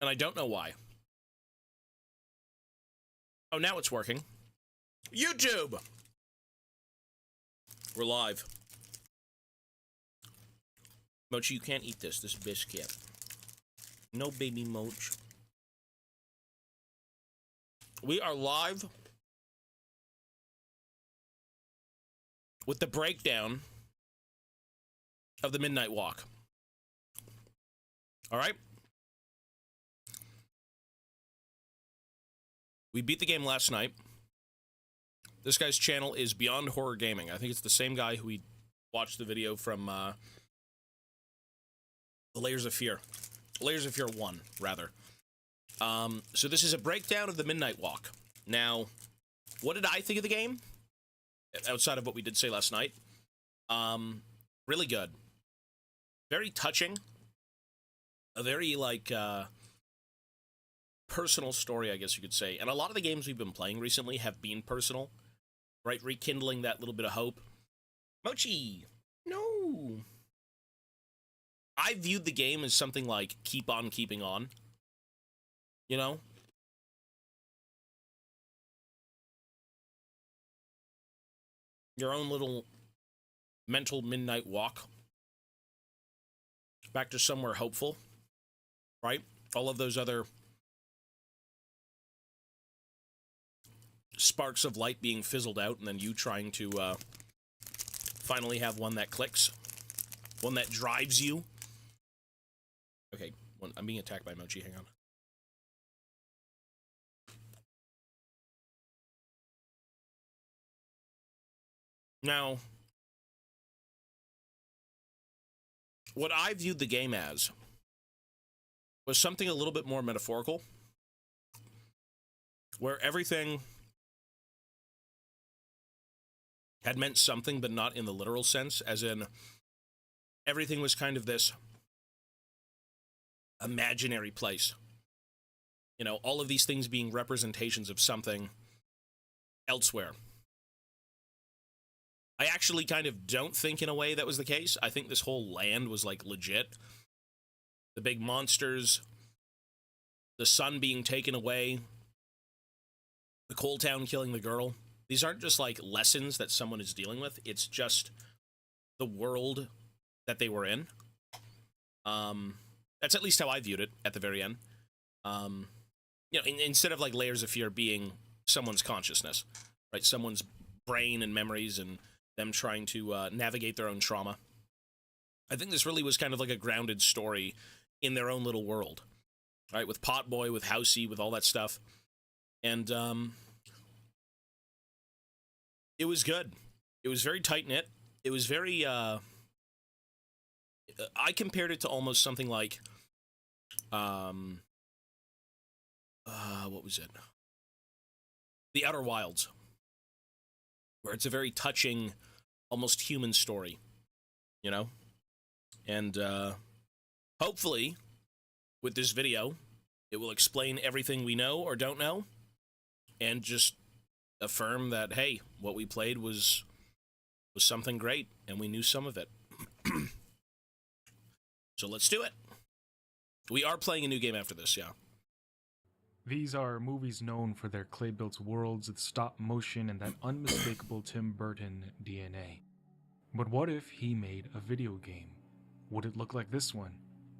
And I don't know why. Oh, now it's working. YouTube! We're live. Mochi, you can't eat this biscuit. No, baby Moch. We are live with the breakdown of the Midnight Walk. All right? We beat the game last night. This guy's channel is Beyond Horror Gaming. I think it's the same guy who we watched the video from the Layers of Fear. Layers of Fear 1, rather. So this is a breakdown of the Midnight Walk. Now, what did I think of the game? Outside of what we did say last night. Really good. Very touching. A very, like, personal story, I guess you could say. And a lot of the games we've been playing recently have been personal. Right? Rekindling that little bit of hope. Mochi! No! I viewed the game as something like keep on keeping on. You know? Your own little mental midnight walk. Back to somewhere hopeful. Right? All of those other sparks of light being fizzled out, and then you trying to finally have one that clicks. One that drives you. Okay, I'm being attacked by Mochi, hang on. Now, what I viewed the game as was something a little bit more metaphorical, where everything had meant something, but not in the literal sense, as in everything was kind of this imaginary place. You know, all of these things being representations of something elsewhere. I actually kind of don't think in a way that was the case. I think this whole land was, like, legit. The big monsters, the sun being taken away, the Coal Town killing the girl. These aren't just, like, lessons that someone is dealing with. It's just the world that they were in. That's at least how I viewed it at the very end. You know, instead of, like, Layers of Fear being someone's consciousness, right? Someone's brain and memories and them trying to navigate their own trauma. I think this really was kind of like a grounded story in their own little world, right? With Potboy, with Housey, with all that stuff. And it was good. It was very tight-knit. It was very, I compared it to almost something like, what was it? The Outer Wilds, where it's a very touching, almost human story, you know? And hopefully, with this video, it will explain everything we know or don't know, and just affirm that, hey, what we played was something great, and we knew some of it. So let's do it. We are playing a new game after this, yeah. These are movies known for their clay-built worlds with stop motion and that unmistakable Tim Burton DNA. But what if he made a video game? Would it look like this one?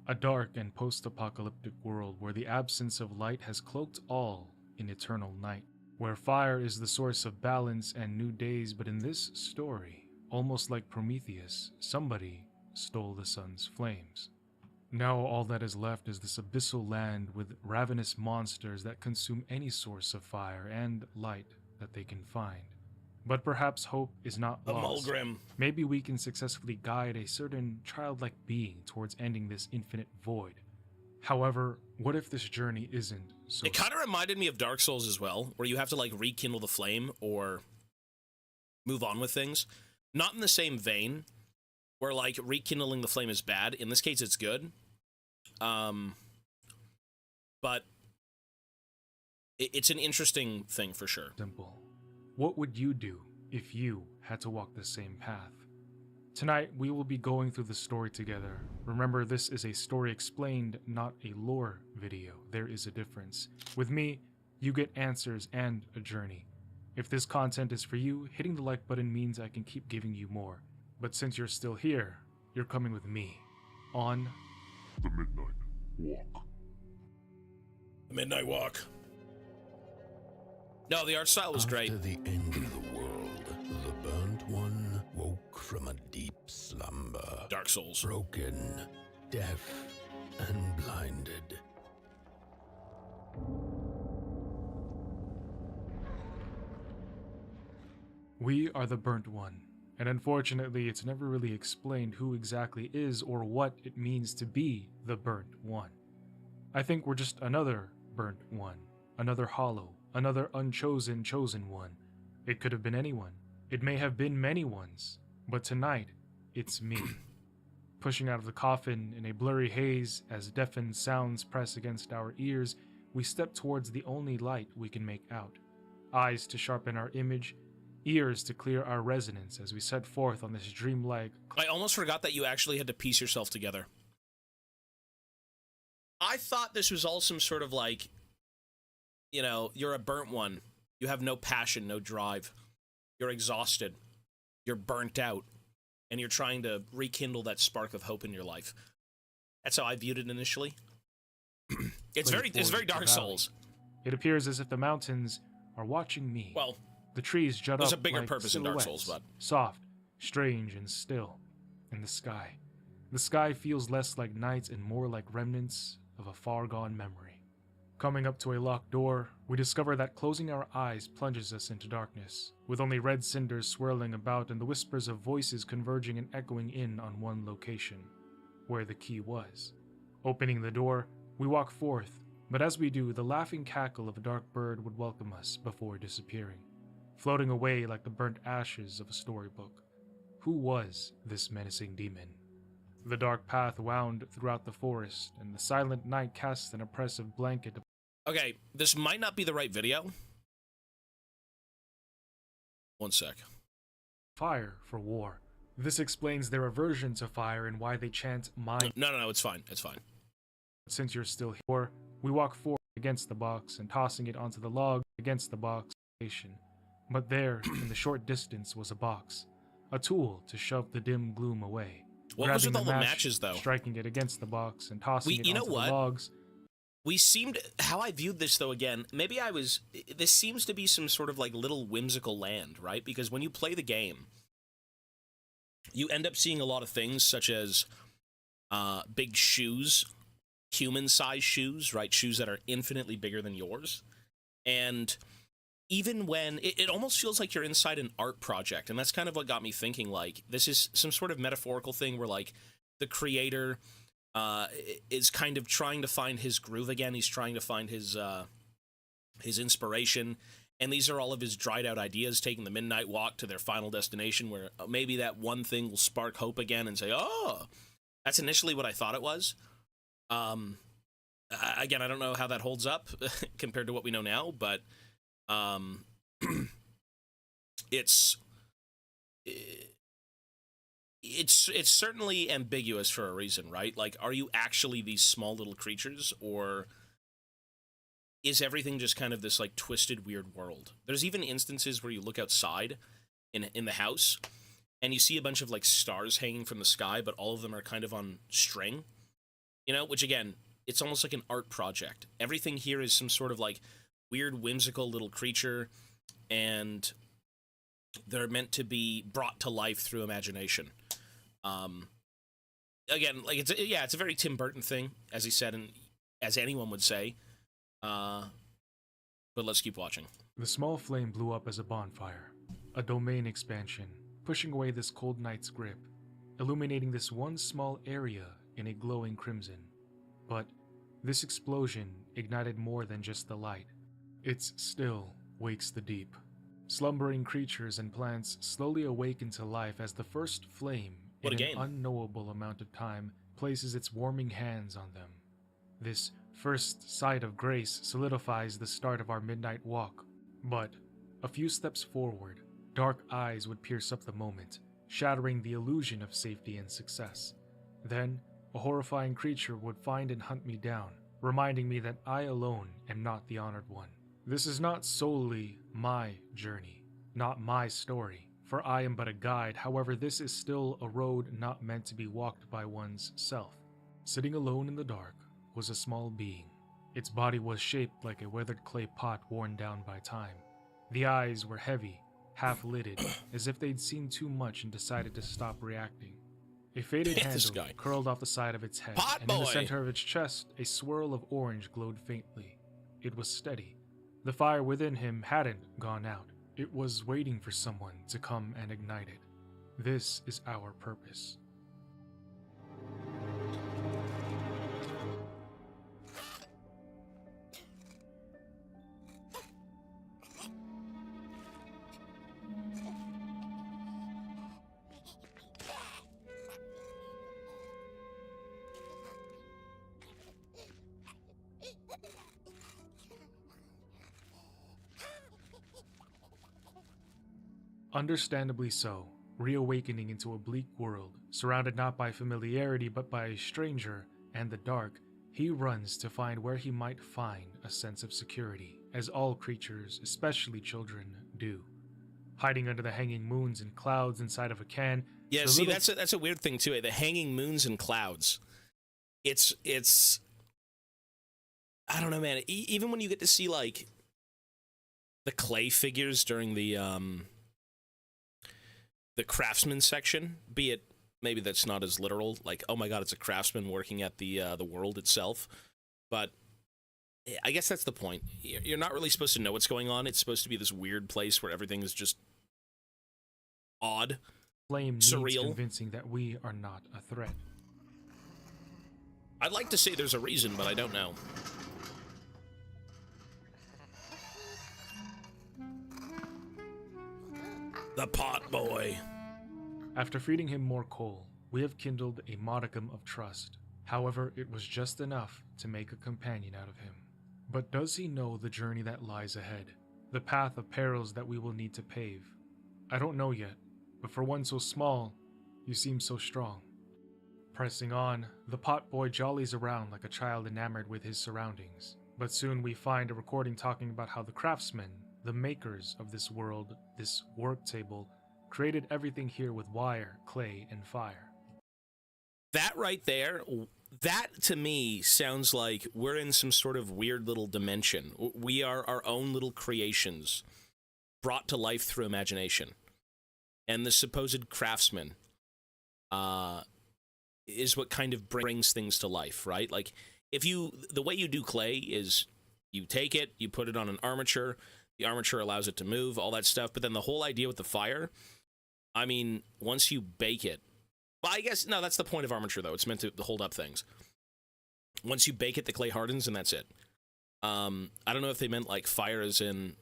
A dark and post-apocalyptic world where the absence of light has cloaked all in eternal night, where fire is the source of balance and new days, but in this story, almost like Prometheus, somebody stole the sun's flames. Now all that is left is this abyssal land with ravenous monsters that consume any source of fire and light that they can find. But perhaps hope is not lost. Mulgrim. Maybe we can successfully guide a certain childlike being towards ending this infinite void. However, what if this journey isn't so... It kind of reminded me of Dark Souls as well, where you have to, like, rekindle the flame or move on with things. Not in the same vein, where, like, rekindling the flame is bad. In this case, it's good. But it's an interesting thing for sure. Simple. What would you do if you had to walk the same path? Tonight, we will be going through the story together. Remember, this is a story explained, not a lore video. There is a difference. With me, you get answers and a journey. If this content is for you, hitting the like button means I can keep giving you more. But since you're still here, you're coming with me on The Midnight Walk. The Midnight Walk. No, the art style was great. After the end of the world, the Burnt One woke from a deep slumber. Dark Souls. Broken, deaf, and blinded. We are the Burnt One, and unfortunately it's never really explained who exactly is or what it means to be the Burnt One. I think we're just another Burnt One, another Hollow, another unchosen chosen one. It could have been anyone. It may have been many ones, but tonight, it's me. Pushing out of the coffin in a blurry haze as deafened sounds press against our ears, we step towards the only light we can make out. Eyes to sharpen our image, ears to clear our resonance as we set forth on this dreamlike. I almost forgot that you actually had to piece yourself together. I thought this was all some sort of like, you know, you're a burnt one. You have no passion, no drive. You're exhausted. You're burnt out. And you're trying to rekindle that spark of hope in your life. That's how I viewed it initially. It's very Dark Souls. It appears as if the mountains are watching me. Well, the trees jut there's up a bigger like purpose in Dark Souls, silhouettes, but soft, strange, and still. In the sky. The sky feels less like night and more like remnants of a far-gone memory. Coming up to a locked door, we discover that closing our eyes plunges us into darkness, with only red cinders swirling about and the whispers of voices converging and echoing in on one location, where the key was. Opening the door, we walk forth, but as we do, the laughing cackle of a dark bird would welcome us before disappearing, floating away like the burnt ashes of a storybook. Who was this menacing demon? The dark path wound throughout the forest, and the silent night cast an oppressive blanket. okay, this might not be the right video. One sec. Fire for war. This explains their aversion to fire and why they chant mine. No, it's fine. It's fine. Since you're still here, we walk forward against the box and tossing it onto the log against the box station. But there, in the short distance, was a box. A tool to shove the dim gloom away. What was Grabbing with all the match, matches, though? Striking it against the box and tossing it you know onto what? the logs. We seemed, how I viewed this though again, maybe this seems to be some sort of like little whimsical land, right? Because when you play the game, you end up seeing a lot of things such as big shoes, human-sized shoes, right? Shoes that are infinitely bigger than yours. And even when, it almost feels like you're inside an art project, and that's kind of what got me thinking, like, this is some sort of metaphorical thing where, like, the creator is kind of trying to find his groove again. He's trying to find his inspiration, and these are all of his dried out ideas, taking the midnight walk to their final destination, where maybe that one thing will spark hope again and say, oh, that's initially what I thought it was. Again, I don't know how that holds up compared to what we know now, but it's certainly ambiguous for a reason, right? Like, are you actually these small little creatures, or is everything just kind of this like twisted, weird world? There's even instances where you look outside in the house and you see a bunch of like stars hanging from the sky, but all of them are kind of on string, you know, which again, it's almost like an art project. Everything here is some sort of like weird, whimsical little creature, and they're meant to be brought to life through imagination. Again, like it's a very Tim Burton thing, as he said, and as anyone would say. But let's keep watching. The small flame blew up as a bonfire, a domain expansion, pushing away this cold night's grip, illuminating this one small area in a glowing crimson. But this explosion ignited more than just the light. Its still wakes the deep. Slumbering creatures and plants slowly awaken to life as the first flame, What in a an game. unknowable amount of time, places its warming hands on them. This first sight of grace solidifies the start of our midnight walk. But a few steps forward, dark eyes would pierce up the moment, shattering the illusion of safety and success. Then, a horrifying creature would find and hunt me down, reminding me that I alone am not the honored one. This is not solely my journey, not my story, for I am but a guide. However, this is still a road not meant to be walked by one's self. Sitting alone in the dark was a small being. Its body was shaped like a weathered clay pot worn down by time. The eyes were heavy, half-lidded, as if they'd seen too much and decided to stop reacting. A faded This handle guy. curled off the side of its head, Pot and in the boy. center of its chest, a swirl of orange glowed faintly. It was steady. The fire within him hadn't gone out. It was waiting for someone to come and ignite it. This is our purpose. Understandably so, reawakening into a bleak world, surrounded not by familiarity but by a stranger and the dark, he runs to find where he might find a sense of security, as all creatures, especially children, do. Hiding under the hanging moons and clouds inside of a can. Yeah, the see, little- that's a weird thing too. The hanging moons and clouds. It's. I don't know, man. Even when you get to see like the clay figures during the craftsman section, be it maybe that's not as literal, like oh my god, it's a craftsman working at the world itself, but I guess that's the point. You're not really supposed to know what's going on. It's supposed to be this weird place where everything is just odd. flame needs surreal. convincing that we are not a threat. I'd like to say there's a reason, but I don't know. The pot boy. After feeding him more coal, we have kindled a modicum of trust. However, it was just enough to make a companion out of him. But does he know the journey that lies ahead? The path of perils that we will need to pave? I don't know yet, but for one so small, you seem so strong. Pressing on, the pot boy jollies around like a child enamored with his surroundings. But soon we find a recording talking about how the craftsmen, the makers of this world, this work table, created everything here with wire, clay, and fire. That right there, that to me sounds like we're in some sort of weird little dimension. We are our own little creations brought to life through imagination. And the supposed craftsman is what kind of brings things to life, right? Like, the way you do clay is you take it, you put it on an armature, the armature allows it to move, all that stuff, but then the whole idea with the fire, I mean, once you bake it, well, I guess, no, that's the point of armature, though. It's meant to hold up things. Once you bake it, the clay hardens, and that's it. I don't know if they meant, like, fire as in...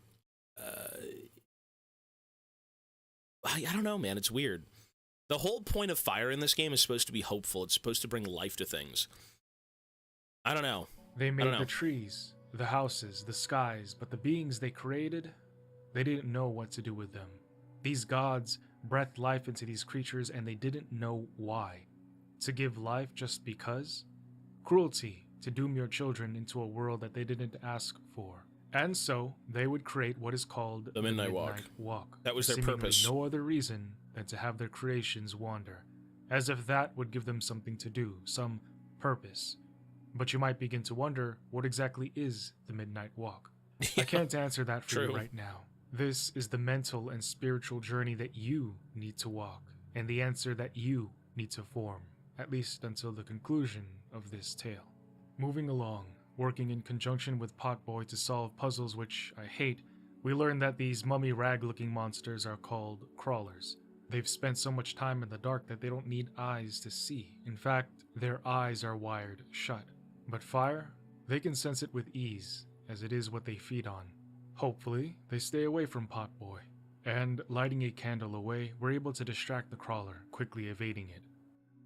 I don't know, man. It's weird. The whole point of fire in this game is supposed to be hopeful. It's supposed to bring life to things. I don't know. They made don't know. the trees, the houses, the skies, but the beings they created, they didn't know what to do with them. These gods breathed life into these creatures and they didn't know why. To give life just because? Cruelty, to doom your children into a world that they didn't ask for. And so, they would create what is called The Midnight Walk. That was their seemingly purpose. no other reason than to have their creations wander, as if that would give them something to do, some purpose. But you might begin to wonder, what exactly is the Midnight Walk? I can't answer that for you True. right now. This is the mental and spiritual journey that you need to walk, and the answer that you need to form, at least until the conclusion of this tale. Moving along, working in conjunction with Potboy to solve puzzles which I hate, we learn that these mummy rag-looking monsters are called crawlers. They've spent so much time in the dark that they don't need eyes to see. In fact, their eyes are wired shut. But fire? They can sense it with ease, as it is what they feed on. Hopefully, they stay away from Potboy. And, lighting a candle away, we're able to distract the crawler, quickly evading it.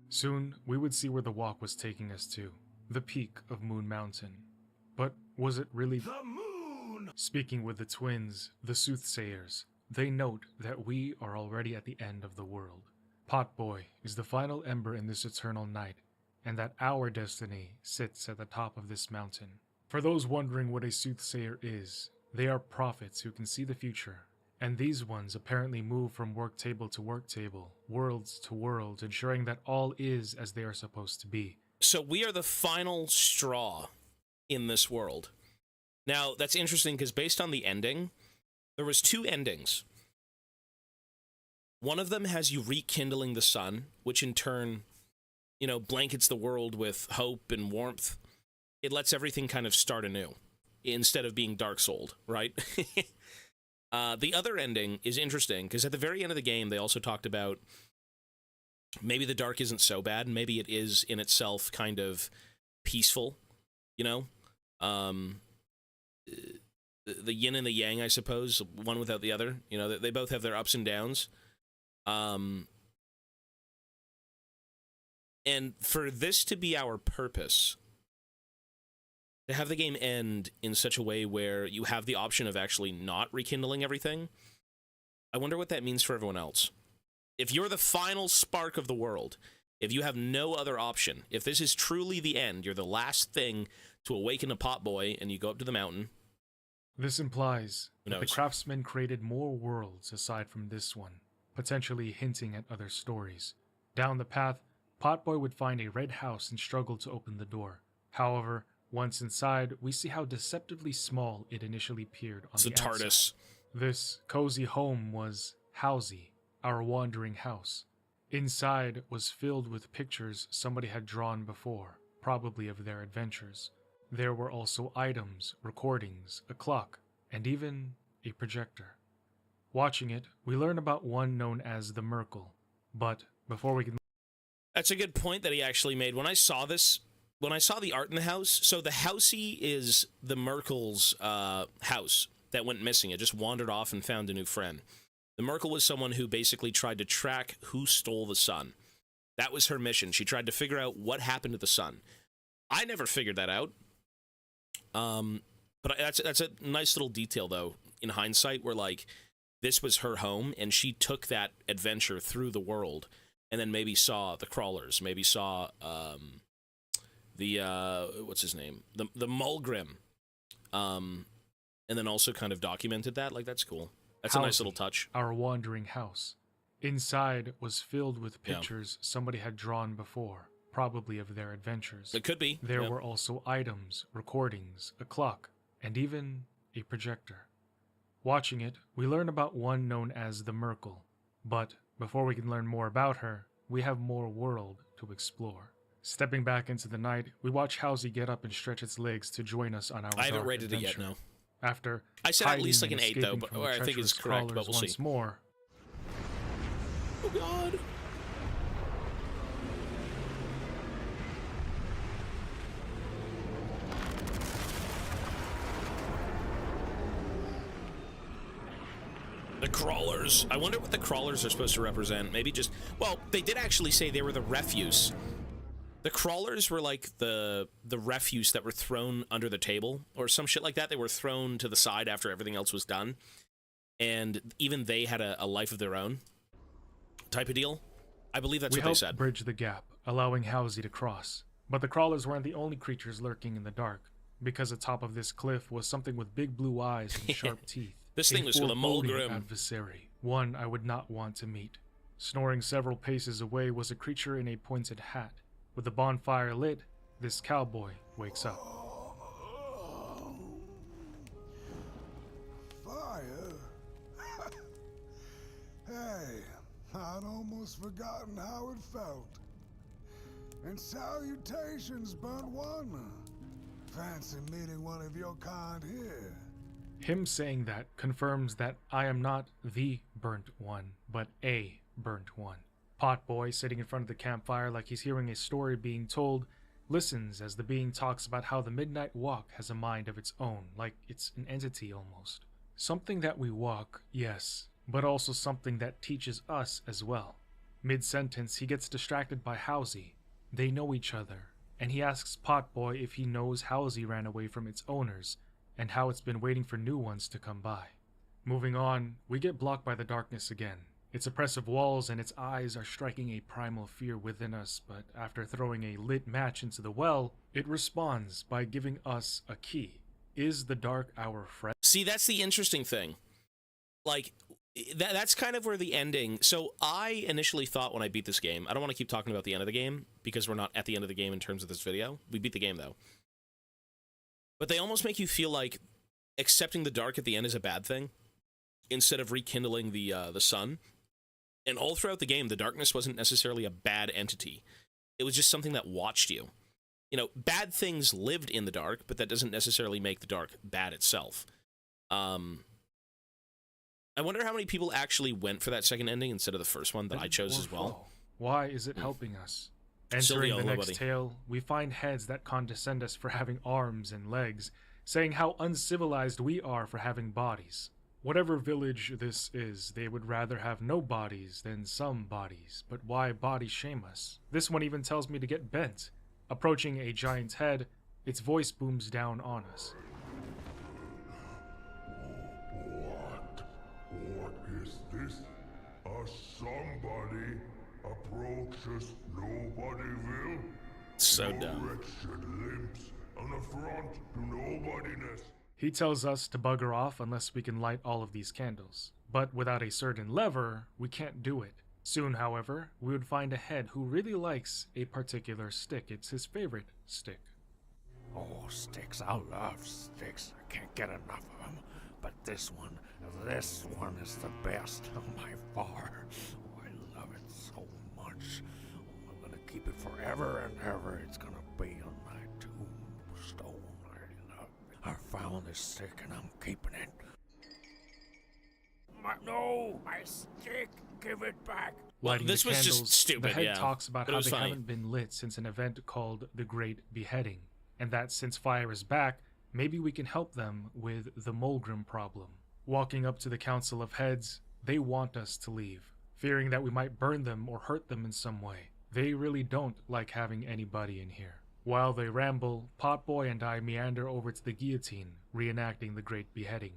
Soon, we would see where the walk was taking us to. The peak of Moon Mountain. But was it really the moon? Speaking with the twins, the soothsayers, they note that we are already at the end of the world. Potboy is the final ember in this eternal night, and that our destiny sits at the top of this mountain. For those wondering what a soothsayer is, they are prophets who can see the future, and these ones apparently move from work table to work table, worlds to worlds, ensuring that all is as they are supposed to be. So we are the final straw in this world. Now, that's interesting because based on the ending, there was 2 endings. One of them has you rekindling the sun, which in turn, blankets the world with hope and warmth. It lets everything kind of start anew instead of being dark souled, right? The other ending is interesting because at the very end of the game, they also talked about maybe the dark isn't so bad. Maybe it is in itself kind of peaceful, the yin and the yang, I suppose, one without the other. They both have their ups and downs. And for this to be our purpose, to have the game end in such a way where you have the option of actually not rekindling everything, I wonder what that means for everyone else. If you're the final spark of the world, if you have no other option, if this is truly the end, you're the last thing to awaken a Potboy and you go up to the mountain. This implies Who that the knows? craftsmen created more worlds aside from this one, potentially hinting at other stories. Down the path, Potboy would find a red house and struggle to open the door. However, once inside, we see how deceptively small it initially appeared on It's the the outside. TARDIS. This cozy home was Housie, our wandering house. Inside was filled with pictures somebody had drawn before, probably of their adventures. There were also items, recordings, a clock, and even a projector. Watching it, we learn about one known as the Merkle. But before we can... That's a good point that he actually made. When I saw the art in the house, so the Housie is the Merkle's house that went missing. It just wandered off and found a new friend. The Merkle was someone who basically tried to track who stole the sun. That was her mission. She tried to figure out what happened to the sun. I never figured that out. But that's a nice little detail, though, in hindsight, where, like, this was her home, and she took that adventure through the world, and then maybe saw the crawlers, maybe saw, what's his name? The Mulgrim, and then also kind of documented that. Like, that's cool. That's a nice Housie, little touch. our wandering house. Inside was filled with Yeah. pictures somebody had drawn before, probably of their adventures. It could be. There yeah. were also items, recordings, a clock, and even a projector. Watching it, we learn about one known as the Merkle. But before we can learn more about her, we have more world to explore. Stepping back into the night, we watch Housie get up and stretch its legs to join us on our I haven't dark rated it yet, adventure. no. After I said at least like hiding an and 8, though, escaping but from the I think it's treacherous correct, but crawlers we'll see. once more, Oh, God. The crawlers. I wonder what the crawlers are supposed to represent. Maybe just... Well, they did actually say they were the refuse. The crawlers were like the refuse that were thrown under the table or some shit like that. They were thrown to the side after everything else was done. And even they had a life of their own type of deal. I believe that's we what they helped said. bridge the gap, allowing Housie to cross. But the crawlers weren't the only creatures lurking in the dark, because atop of this cliff was something with big blue eyes and sharp teeth. This thing was for the foreboding Mulgrim. adversary, one I would not want to meet. Snoring several paces away was a creature in a pointed hat. With the bonfire lit, this cowboy wakes up. Fire? Hey, I'd almost forgotten how it felt. And salutations, Burnt One. Fancy meeting one of your kind here. Him saying that confirms that I am not the Burnt One, but a Burnt One. Potboy, sitting in front of the campfire like he's hearing a story being told, listens as the being talks about how the Midnight Walk has a mind of its own, like it's an entity almost. Something that we walk, yes, but also something that teaches us as well. Mid-sentence, he gets distracted by Housie. They know each other, and he asks Potboy if he knows Housie ran away from its owners, and how it's been waiting for new ones to come by. Moving on, we get blocked by the darkness again. Its oppressive walls and its eyes are striking a primal fear within us, but after throwing a lit match into the well, it responds by giving us a key. Is the dark our friend? See, that's the interesting thing. Like, that's kind of where the ending... So I initially thought when I beat this game... I don't want to keep talking about the end of the game, because we're not at the end of the game in terms of this video. We beat the game, though. But they almost make you feel like accepting the dark at the end is a bad thing, instead of rekindling the sun. And all throughout the game, the darkness wasn't necessarily a bad entity. It was just something that watched you. You know, bad things lived in the dark, but that doesn't necessarily make the dark bad itself. I wonder how many people actually went for that second ending instead of the first one that I chose as well. Why is it helping us? Silvio, Entering the next nobody. tale, we find heads that condescend us for having arms and legs, saying how uncivilized we are for having bodies. Whatever village this is, they would rather have no bodies than some bodies, but why body shame us? This one even tells me to get bent. Approaching a giant's head, its voice booms down on us. What is this? A somebody approaches Nobodyville? So No dumb. wretched limbs, an affront to nobodiness. He tells us to bugger off unless we can light all of these candles. But without a certain lever, we can't do it. Soon, however, we would find a head who really likes a particular stick. It's his favorite stick. Oh, sticks. I love sticks. I can't get enough of them. But this one is the best by far. Oh, I love it so much. Oh, I'm gonna keep it forever and ever. It's gonna be on my tombstone. I love it. I found this stick and I'm keeping it. My stick! Give it back! Well, Lighting this the was candles, just stupid, the head yeah. talks about But it how was they funny. haven't been lit since an event called the Great Beheading, and that since fire is back, maybe we can help them with the Mulgrim problem. Walking up to the Council of Heads, they want us to leave, fearing that we might burn them or hurt them in some way. They really don't like having anybody in here. While they ramble, Potboy and I meander over to the guillotine, reenacting the Great Beheading.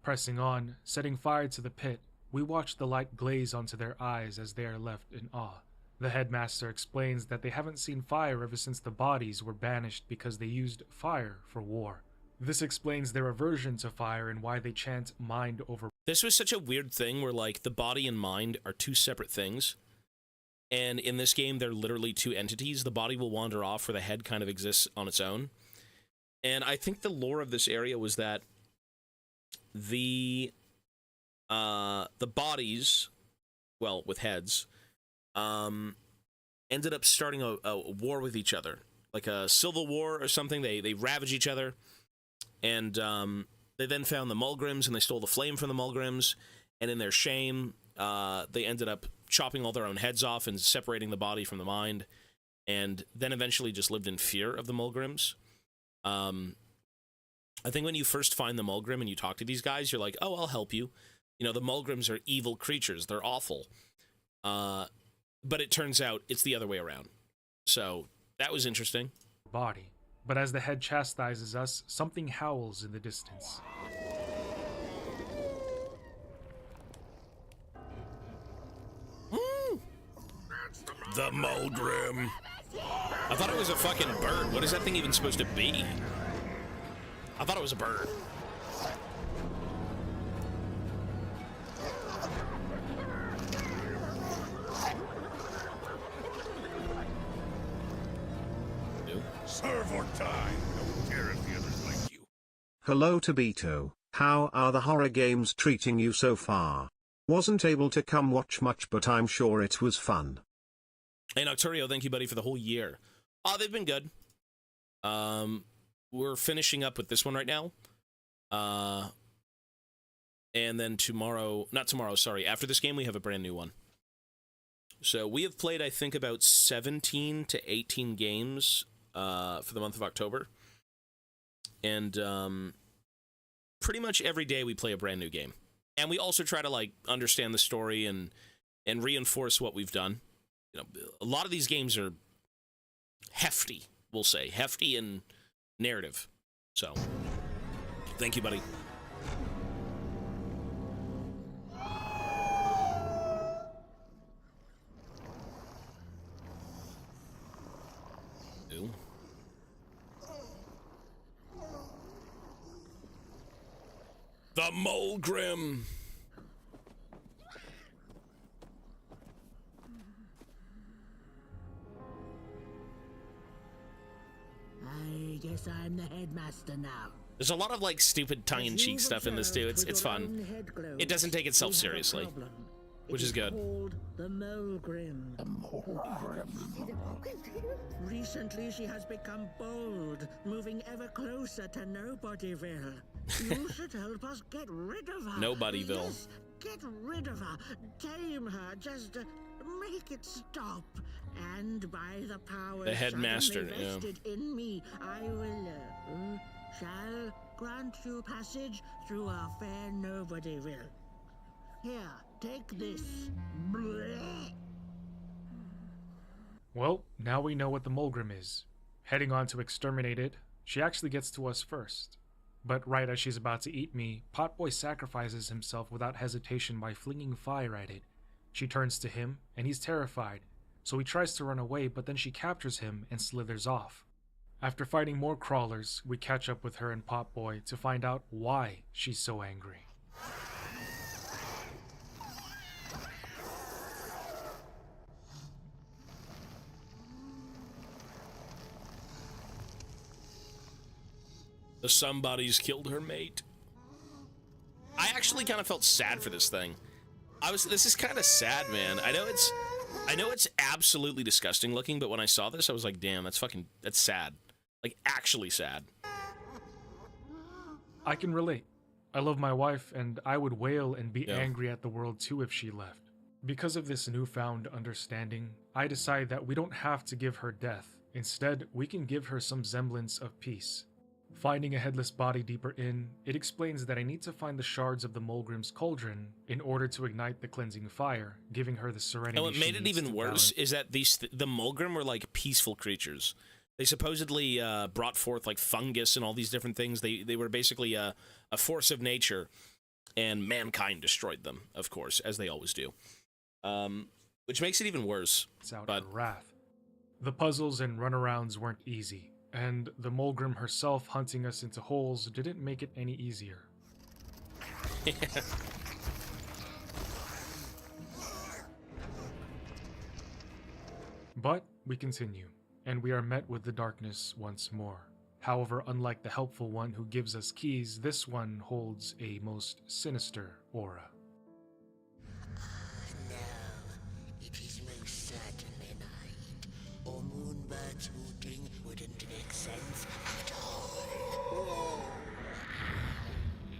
Pressing on, setting fire to the pit, we watch the light glaze onto their eyes as they are left in awe. The headmaster explains that they haven't seen fire ever since the bodies were banished because they used fire for war. This explains their aversion to fire and why they chant mind over. This was such a weird thing where, like, the body and mind are two separate things. And in this game, they're literally two entities. The body will wander off where the head kind of exists on its own. And I think the lore of this area was that the bodies, well, with heads, ended up starting a war with each other. Like a civil war or something. They ravage each other. And they then found the Mulgrims, and they stole the flame from the Mulgrims. And in their shame, they ended up chopping all their own heads off and separating the body from the mind. And then eventually just lived in fear of the Mulgrims. I think when you first find the Mulgrim and you talk to these guys, you're like, oh, I'll help you. You know, the Mulgrims are evil creatures. They're awful. But it turns out it's the other way around. So that was interesting. Body. But as the head chastises us, something howls in the distance. The Mulgrim. I thought it was a fucking bird. What is that thing even supposed to be? I thought it was a bird. Serve or die. Don't care if the others like you. Hello Tobito, how are the horror games treating you so far? Wasn't able to come watch much, but I'm sure it was fun. Hey, Nocturio, thank you, buddy, for the whole year. Oh, they've been good. We're finishing up with this one right now. And then after this game, we have a brand new one. So we have played, I think, about 17 to 18 games for the month of October. And pretty much every day we play a brand new game. And we also try to, like, understand the story and reinforce what we've done. You know, a lot of these games are hefty, we'll say. Hefty and narrative. So, thank you, buddy. The Mulgrim. I guess I'm the headmaster now. There's a lot of like stupid tongue-in-cheek stuff in this too. It's fun. It doesn't take itself seriously, which is good. Called the Mulgrim. Recently, she has become bold, moving ever closer to Nobodyville. You should help us get rid of her. Nobodyville. Yes, get rid of her. Tame her. Just make it stop. And by the power The headmaster, suddenly vested in me, I will shall grant you passage through our fair Nobodyville. Here, take this. Blech. Well, now we know what the Mulgrim is. Heading on to exterminate it, she actually gets to us first. But right as she's about to eat me, Potboy sacrifices himself without hesitation by flinging fire at it. She turns to him, and he's terrified, so he tries to run away, but then she captures him and slithers off. After fighting more crawlers, we catch up with her and Potboy to find out why she's so angry. The somebody's killed her mate. I actually kind of felt sad for this thing. This is kind of sad, man. I know it's absolutely disgusting looking, but when I saw this, I was like, damn, that's sad. Like, actually sad. I can relate. I love my wife, and I would wail and be angry at the world too if she left. Because of this newfound understanding, I decide that we don't have to give her death. Instead, we can give her some semblance of peace. Finding a headless body deeper in, it explains that I need to find the shards of the Mulgrim's cauldron in order to ignite the cleansing fire, giving her the serenity. And what made it even worse is that the Mulgrim were like peaceful creatures. They supposedly brought forth like fungus and all these different things. They were basically a force of nature, and mankind destroyed them, of course, as they always do. Which makes it even worse. It's out her wrath. The puzzles and runarounds weren't easy. And the Mulgrim herself hunting us into holes didn't make it any easier. But we continue, and we are met with the darkness once more. However, unlike the helpful one who gives us keys, this one holds a most sinister aura. No, it is most certainly night, or moonbirds hooting wouldn't make sense at all.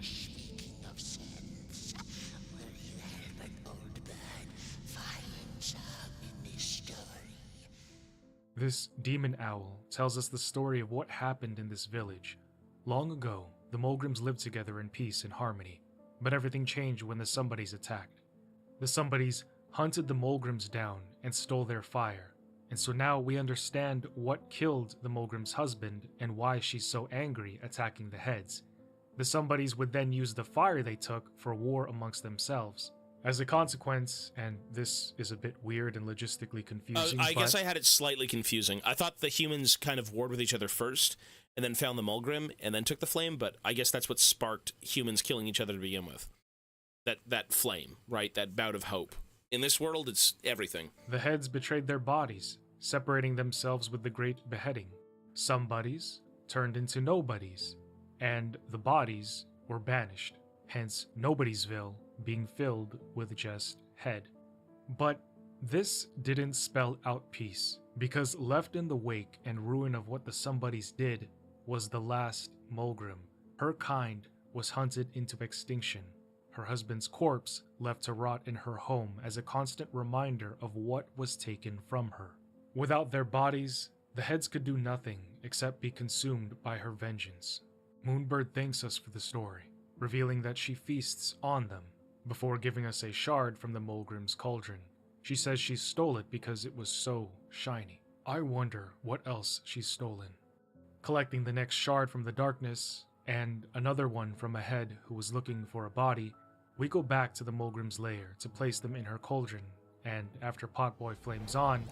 Speaking of sense, will you help an old bird find some in this story? This demon owl tells us the story of what happened in this village. Long ago, the Mulgrims lived together in peace and harmony, but everything changed when the Somebodies attacked. The Somebodies hunted the Mulgrims down and stole their fire, and so now we understand what killed the Mulgrim's husband and why she's so angry attacking the heads. The Somebodies would then use the fire they took for war amongst themselves. As a consequence, and this is a bit weird and logistically confusing, I guess I had it slightly confusing. I thought the humans kind of warred with each other first, and then found the Mulgrim, and then took the flame, but I guess that's what sparked humans killing each other to begin with. That flame, right? That bout of hope. In this world, it's everything. The heads betrayed their bodies, separating themselves with the great beheading. Somebodies turned into nobodies, and the bodies were banished, hence Nobodiesville being filled with just head. But this didn't spell out peace, because left in the wake and ruin of what the Somebodies did was the last Mulgrim. Her kind was hunted into extinction. Her husband's corpse left to rot in her home as a constant reminder of what was taken from her. Without their bodies, the heads could do nothing except be consumed by her vengeance. Moonbird thanks us for the story, revealing that she feasts on them, before giving us a shard from the Mulgrim's cauldron. She says she stole it because it was so shiny. I wonder what else she's stolen. Collecting the next shard from the darkness, and another one from a head who was looking for a body, we go back to the Mulgrim's lair to place them in her cauldron, and after Potboy flames on,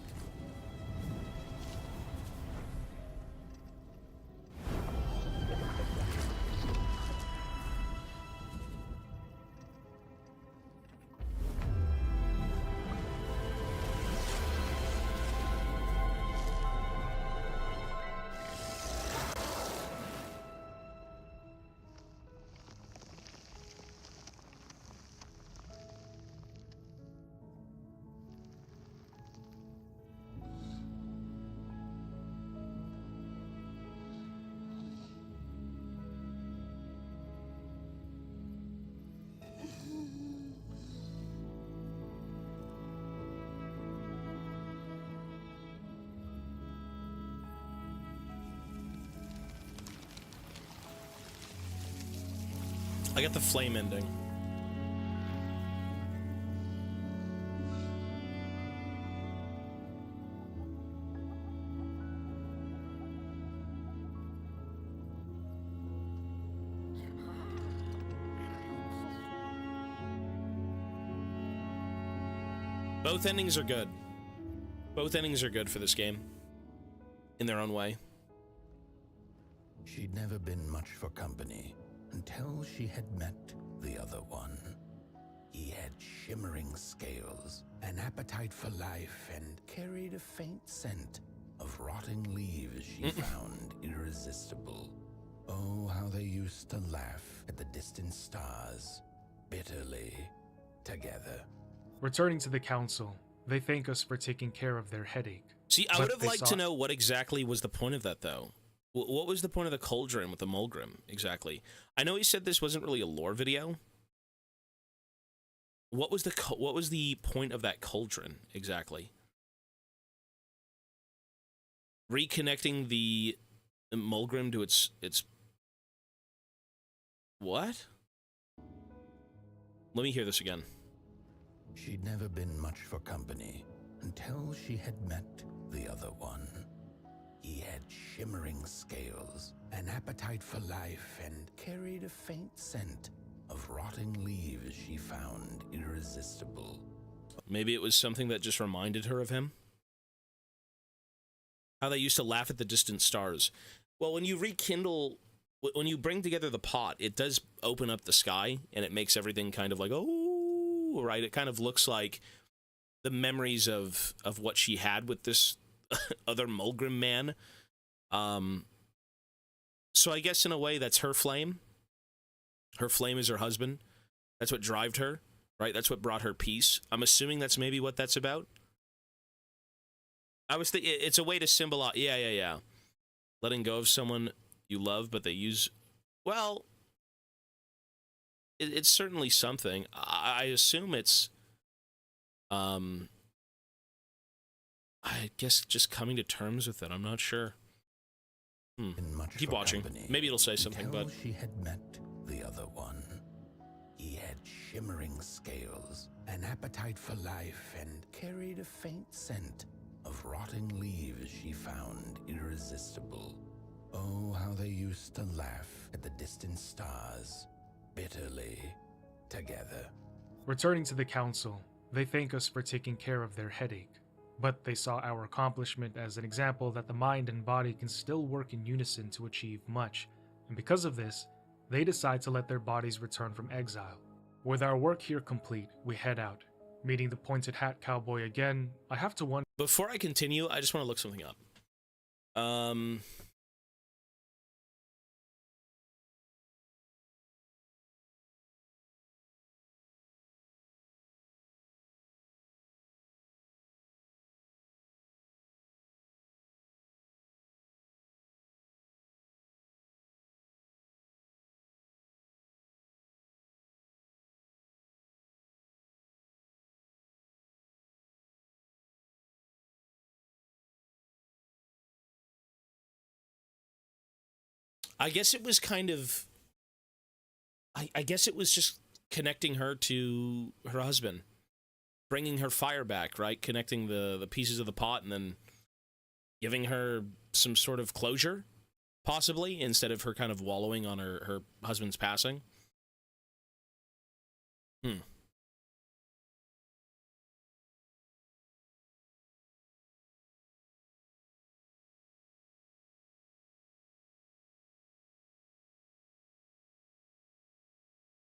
I got the flame ending. Both endings are good. Both endings are good for this game. In their own way. She'd never been much for company until she had met the other one. He had shimmering scales, an appetite for life, and carried a faint scent of rotting leaves she found irresistible. Oh, how they used to laugh at the distant stars, bitterly, together. Returning to the council, they thank us for taking care of their headache. See, I But would have they liked saw- to know what exactly was the point of that, though. What was the point of the cauldron with the Mulgrim, exactly? I know he said this wasn't really a lore video. What was the point of that cauldron, exactly? Reconnecting the Mulgrim to its... What? Let me hear this again. She'd never been much for company until she had met the other one. He had shimmering scales, an appetite for life, and carried a faint scent of rotting leaves she found irresistible. Maybe it was something that just reminded her of him? How they used to laugh at the distant stars. Well, when you rekindle... When you bring together the pot, it does open up the sky, and it makes everything kind of like, oh, right? It kind of looks like the memories of what she had with this other Mulgrim man. So I guess in a way that's her flame. Her flame is her husband. That's what drove her, right? That's what brought her peace. I'm assuming that's maybe what that's about. I was thinking it's a way to symbolize. Yeah. Letting go of someone you love, but they use. Well, it's certainly something. I assume it's. I guess just coming to terms with it. I'm not sure. Keep watching. Maybe it'll say something, but she had met the other one. He had shimmering scales, an appetite for life, and carried a faint scent of rotting leaves she found irresistible. Oh, how they used to laugh at the distant stars, bitterly, together. Returning to the council, they thank us for taking care of their headache. But they saw our accomplishment as an example that the mind and body can still work in unison to achieve much, and because of this, they decide to let their bodies return from exile. With our work here complete, we head out. Meeting the pointed hat cowboy again, I have to wonder. before I continue, I just want to look something up. I guess it was kind of... I guess it was just connecting her to her husband. Bringing her fire back, right? Connecting the pieces of the pot and then giving her some sort of closure, possibly, instead of her kind of wallowing on her husband's passing.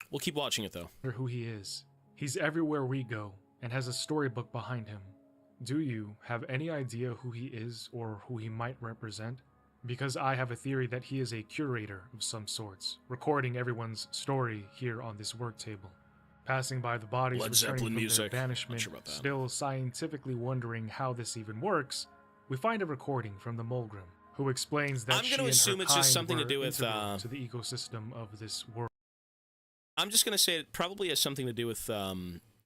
We'll keep watching it, though. Who he is. He's everywhere we go, and has a storybook behind him. Do you have any idea who he is or who he might represent? Because I have a theory that he is a curator of some sorts, recording everyone's story here on this work table. Passing by the bodies Led returning Zeppelin from music. their Not banishment, sure about that. still scientifically wondering how this even works, we find a recording from the Mulgrim, who explains that I'm she gonna and assume her it's just kind something to were do with, integral to the ecosystem of this world. I'm just going to say it probably has something to do with,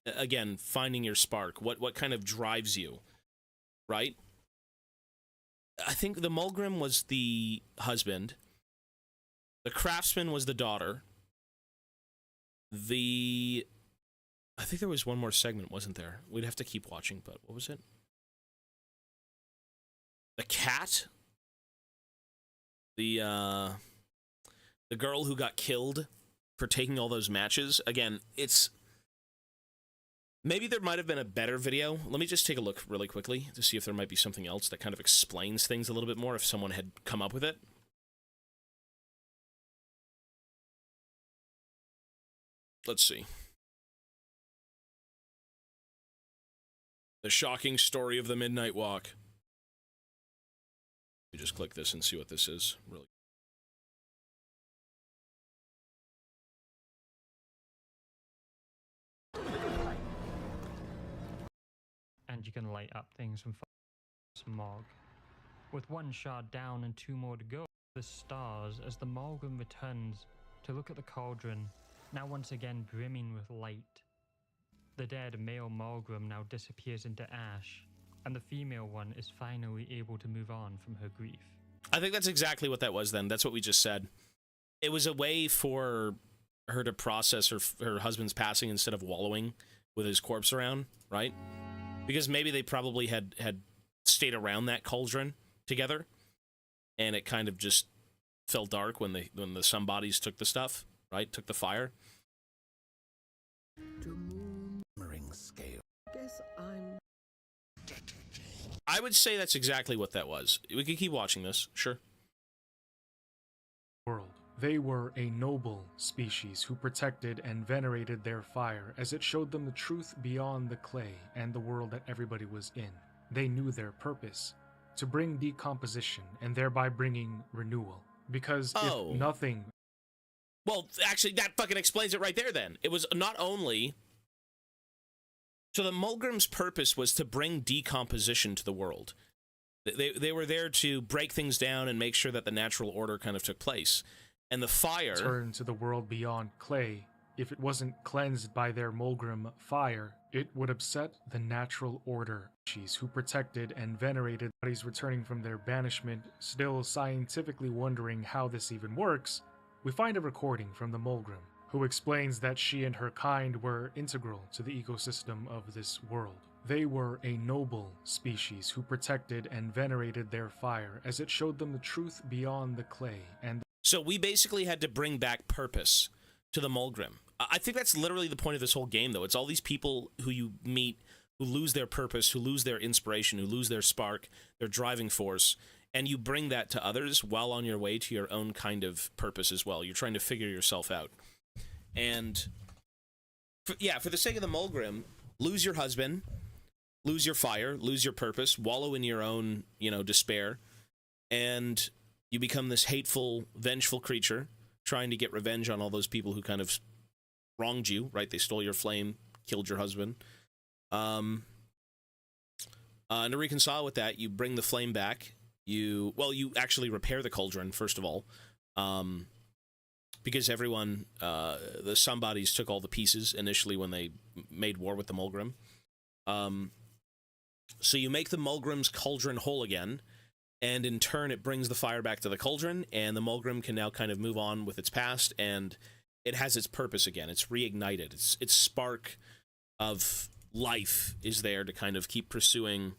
again, finding your spark. What kind of drives you, right? I think the Mulgrim was the husband. The craftsman was the daughter. I think there was one more segment, wasn't there? We'd have to keep watching, but what was it? The cat? The girl who got killed for taking all those matches? Again, it's... Maybe there might have been a better video. Let me just take a look really quickly to see if there might be something else that kind of explains things a little bit more if someone had come up with it. Let's see. The shocking story of the Midnight Walk. You just click this and see what this is. Really. And you can light up things from smog. With one shard down and 2 more to go, the stars as the Malgrim returns to look at the cauldron, now once again brimming with light. The dead male Malgrim now disappears into ash, and the female one is finally able to move on from her grief. I think that's exactly what that was then. That's what we just said. It was a way for her to process her husband's passing instead of wallowing with his corpse around, right? Because maybe they probably had stayed around that cauldron together, and it kind of just fell dark when the somebodies took the stuff, right? Took the fire. Shimmering scale. Guess I'm... I would say that's exactly what that was. We could keep watching this, sure. World. They were a noble species who protected and venerated their fire as it showed them the truth beyond the clay and the world that everybody was in. They knew their purpose, to bring decomposition and thereby bringing renewal. Because if nothing... Well, actually, that fucking explains it right there then. It was not only... So the Mulgrim's purpose was to bring decomposition to the world. They were there to break things down and make sure that the natural order kind of took place. And the fire... Turn to the world beyond clay. If it wasn't cleansed by their Mulgrim fire, it would upset the natural order. She's who protected and venerated bodies returning from their banishment, still scientifically wondering how this even works. We find a recording from the Mulgrim, who explains that she and her kind were integral to the ecosystem of this world. They were a noble species who protected and venerated their fire as it showed them the truth beyond the clay and... So we basically had to bring back purpose to the Mulgrim. I think that's literally the point of this whole game, though. It's all these people who you meet who lose their purpose, who lose their inspiration, who lose their spark, their driving force, and you bring that to others while on your way to your own kind of purpose as well. You're trying to figure yourself out. And, for the sake of the Mulgrim, lose your husband, lose your fire, lose your purpose, wallow in your own, despair, and you become this hateful, vengeful creature trying to get revenge on all those people who kind of wronged you, right? They stole your flame, killed your husband. And to reconcile with that, you bring the flame back. You actually repair the cauldron, first of all. Because everyone, the somebodies took all the pieces initially when they made war with the Mulgrim. So you make the Mulgrim's cauldron whole again, and in turn it brings the fire back to the cauldron, and the Mulgrim can now kind of move on with its past, and it has its purpose again. It's reignited. Its spark of life is there to kind of keep pursuing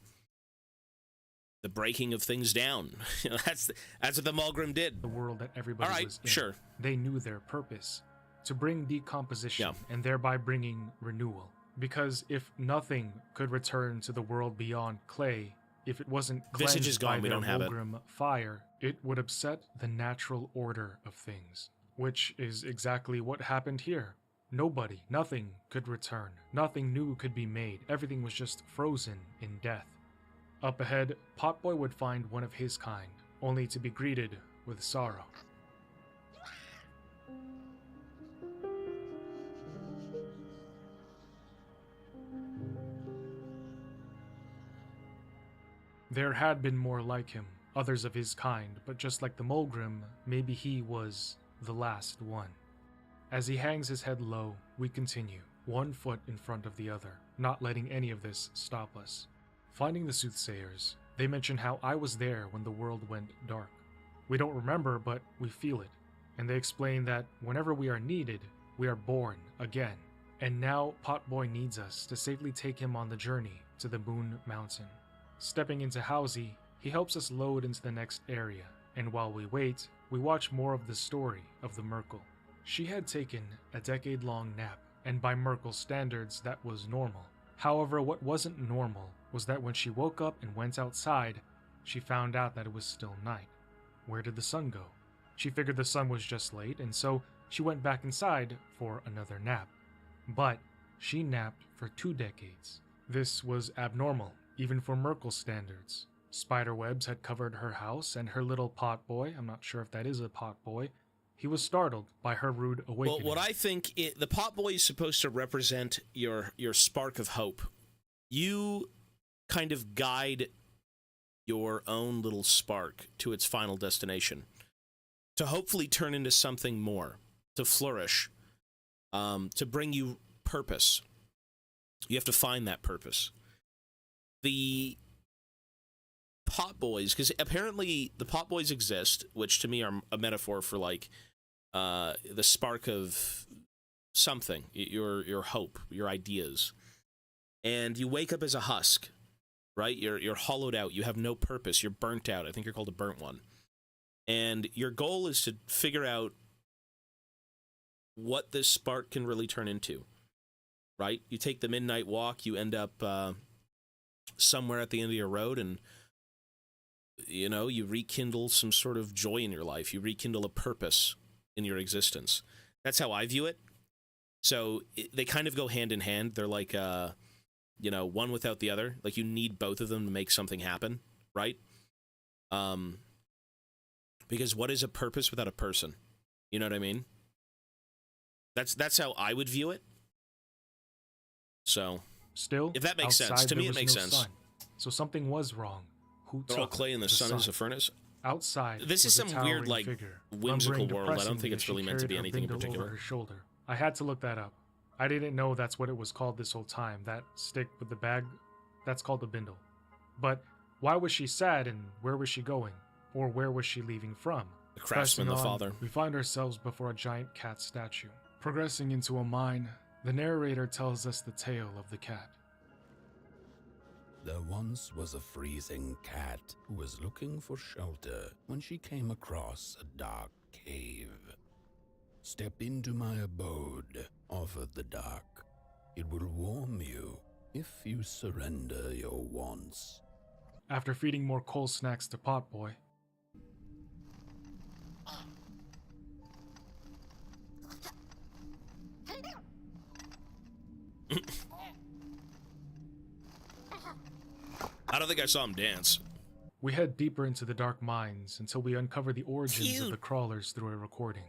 the breaking of things down. That's what the Mulgrim did. The world that everybody was in. Sure. They knew their purpose, to bring decomposition and thereby bringing renewal. Because if nothing could return to the world beyond clay, if it wasn't cleansed by their Mulgrim fire, it would upset the natural order of things. Which is exactly what happened here. Nobody, nothing could return. Nothing new could be made. Everything was just frozen in death. Up ahead, Potboy would find one of his kind, only to be greeted with sorrow. There had been more like him, others of his kind, but just like the Mulgrim, maybe he was the last one. As he hangs his head low, we continue, one foot in front of the other, not letting any of this stop us. Finding the soothsayers, they mention how I was there when the world went dark. We don't remember, but we feel it, and they explain that whenever we are needed, we are born again. And now Potboy needs us to safely take him on the journey to the Moon Mountain. Stepping into Housie, he helps us load into the next area, and while we wait, we watch more of the story of the Merkel. She had taken a decade-long nap, and by Merkel's standards, that was normal. However, what wasn't normal was that when she woke up and went outside, she found out that it was still night. Where did the sun go? She figured the sun was just late, and so she went back inside for another nap. But she napped for 2 decades. This was abnormal, even for Merkel's standards. Spiderwebs had covered her house, and her little Potboy, I'm not sure if that is a Potboy, he was startled by her rude awakening. Well, what I think, the Potboy is supposed to represent your spark of hope. You kind of guide your own little spark to its final destination, to hopefully turn into something more, to flourish, to bring you purpose. You have to find that purpose. The Potboys, because apparently the Potboys exist, which to me are a metaphor for like the spark of something, your hope, your ideas. And you wake up as a husk, right? You're hollowed out. You have no purpose. You're burnt out. I think you're called a burnt one. And your goal is to figure out what this spark can really turn into, right? You take the midnight walk. You end up somewhere at the end of your road, and you know, you rekindle some sort of joy in your life. You rekindle a purpose in your existence. That's how I view it. So they kind of go hand in hand. They're like, you know, one without the other. Like you need both of them to make something happen, right? Because what is a purpose without a person? You know what I mean? That's how I would view it. So, still, if that makes sense, to me it makes sense. Sun. So something was wrong. Who They're all clay and the sun is a furnace. Outside, this is some weird, like, figure, whimsical world. I don't think it's really meant to be anything in particular. Over her shoulder. I had to look that up. I didn't know that's what it was called this whole time. That stick with the bag, that's called a bindle. But why was she sad, and where was she going? Or where was she leaving from? The craftsman, the father. We find ourselves before a giant cat statue. Progressing into a mine, the narrator tells us the tale of the cat. There once was a freezing cat who was looking for shelter when she came across a dark cave. Step into my abode, offered the dark. It will warm you if you surrender your wants. After feeding more coal snacks to Potboy, I don't think I saw him dance. we head deeper into the dark mines until we uncover the origins of the crawlers through a recording.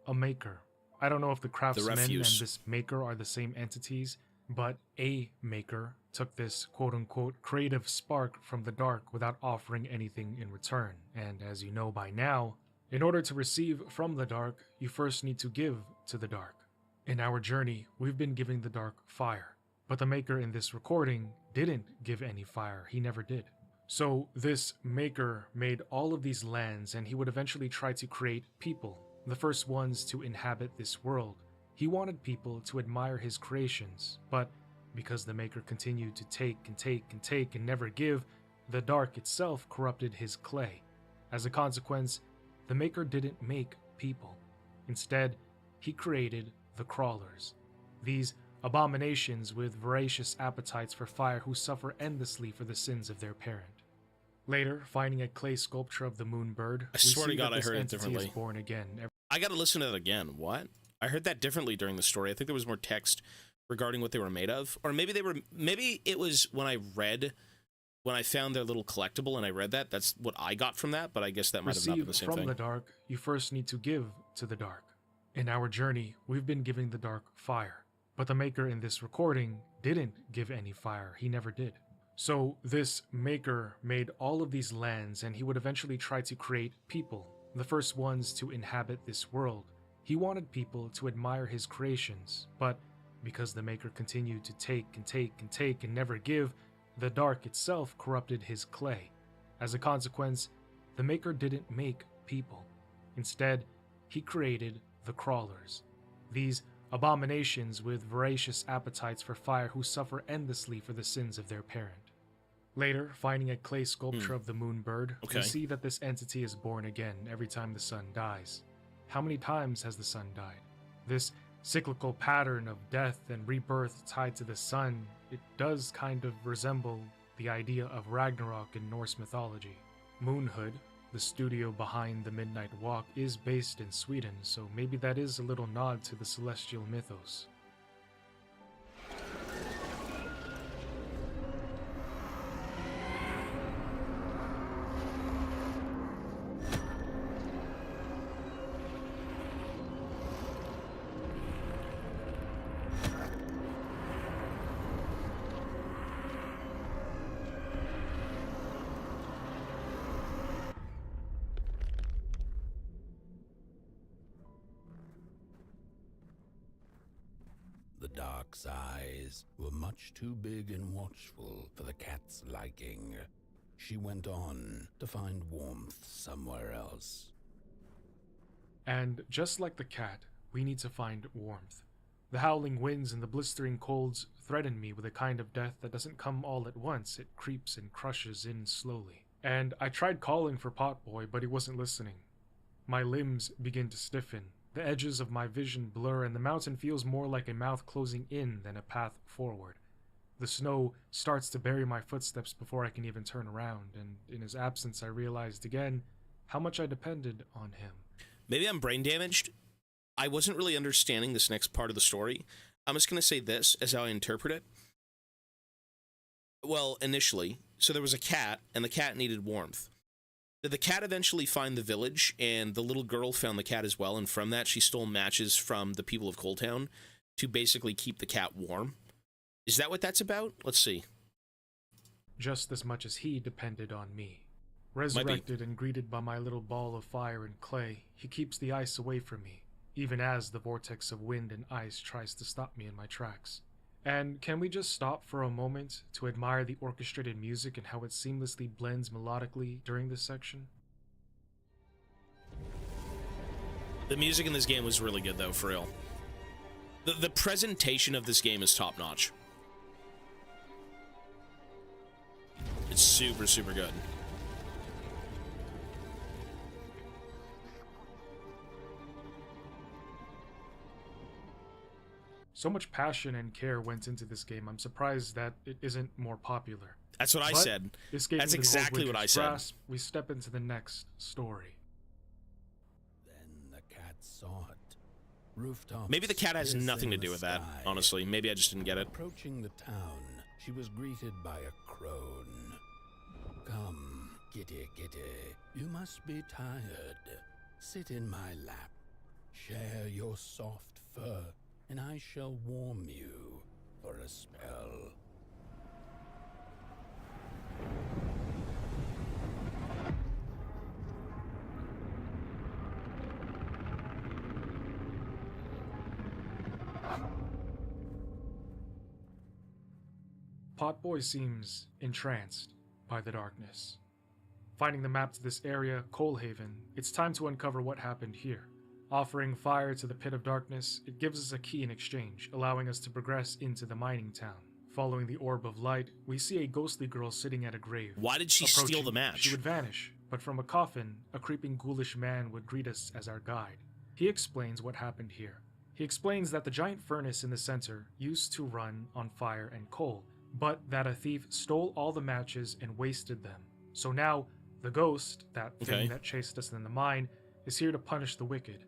A maker. I don't know if the craftsman and this maker are the same entities, but a maker took this quote-unquote creative spark from the dark without offering anything in return. And as you know by now, in order to receive from the dark, you first need to give to the dark. In our journey, we've been giving the dark fire, but the maker in this recording didn't give any fire. He never did. So this maker made all of these lands, and he would eventually try to create people, the first ones to inhabit this world. He wanted people to admire his creations, but because the maker continued to take and take and take and never give, the dark itself corrupted his clay. As a consequence, the maker didn't make people. Instead, he created the crawlers. These abominations with voracious appetites for fire who suffer endlessly for the sins of their parent. Later, finding a clay sculpture of the moon bird, I swear to God I heard it differently. Is born again. I gotta listen to that again. What? I heard that differently during the story. I think there was more text regarding what they were made of. Or maybe it was when I found their little collectible and I read that. That's what I got from that, but I guess that might have not been the same thing. From the dark, you first need to give to the dark. In our journey, we've been giving the dark fire. But the maker in this recording didn't give any fire. He never did. So this maker made all of these lands, and he would eventually try to create people, the first ones to inhabit this world. He wanted people to admire his creations, but because the maker continued to take and take and take and never give, the dark itself corrupted his clay. As a consequence, the maker didn't make people. Instead, he created the crawlers. These abominations with voracious appetites for fire who suffer endlessly for the sins of their parent. Later, finding a clay sculpture of the moon bird, we Okay. see that this entity is born again every time the sun dies. How many times has the sun died? This cyclical pattern of death and rebirth tied to the sun, it does kind of resemble the idea of Ragnarok in Norse mythology. Moonhood, the studio behind the Midnight Walk, is based in Sweden, so maybe that is a little nod to the celestial mythos. The dark's eyes were much too big and watchful for the cat's liking. She went on to find warmth somewhere else. And just like the cat, we need to find warmth. The howling winds and the blistering colds threaten me with a kind of death that doesn't come all at once, it creeps and crushes in slowly. And I tried calling for Potboy, but he wasn't listening. My limbs begin to stiffen, the edges of my vision blur, and the mountain feels more like a mouth closing in than a path forward. The snow starts to bury my footsteps before I can even turn around, and in his absence I realized again how much I depended on him. Maybe I'm brain damaged. I wasn't really understanding this next part of the story. I'm just going to say this as how I interpret it. Well, initially, so there was a cat, and the cat needed warmth. Did the cat eventually find the village, and the little girl found the cat as well, and from that she stole matches from the people of Coal Town to basically keep the cat warm? Is that what that's about? Let's see. Just as much as he depended on me. Resurrected and greeted by my little ball of fire and clay, he keeps the ice away from me, even as the vortex of wind and ice tries to stop me in my tracks. And can we just stop for a moment to admire the orchestrated music and how it seamlessly blends melodically during this section? The music in this game was really good, though, for real. The presentation of this game is top-notch. It's super, super good. So much passion and care went into this game, I'm surprised that it isn't more popular. That's what I But said. escaping That's the Gold exactly what I Witcher's said. grasp, we step into the next story. Then the cat saw it. Rooftops, Maybe the cat has piercing nothing to the do with that, sky. honestly. Maybe I just didn't get it. Approaching the town, she was greeted by a crone. Come, kitty, kitty, you must be tired. Sit in my lap, share your soft fur, and I shall warm you for a spell. Potboy seems entranced by the darkness. Finding the map to this area, Coalhaven, it's time to uncover what happened here. Offering fire to the pit of darkness, it gives us a key in exchange, allowing us to progress into the mining town. Following the orb of light, we see a ghostly girl sitting at a grave. Why did she steal Approaching, the match? She would vanish, but from a coffin, a creeping ghoulish man would greet us as our guide. He explains what happened here. He explains that the giant furnace in the center used to run on fire and coal, but that a thief stole all the matches and wasted them. So now, the ghost, that thing Okay. that chased us in the mine, is here to punish the wicked.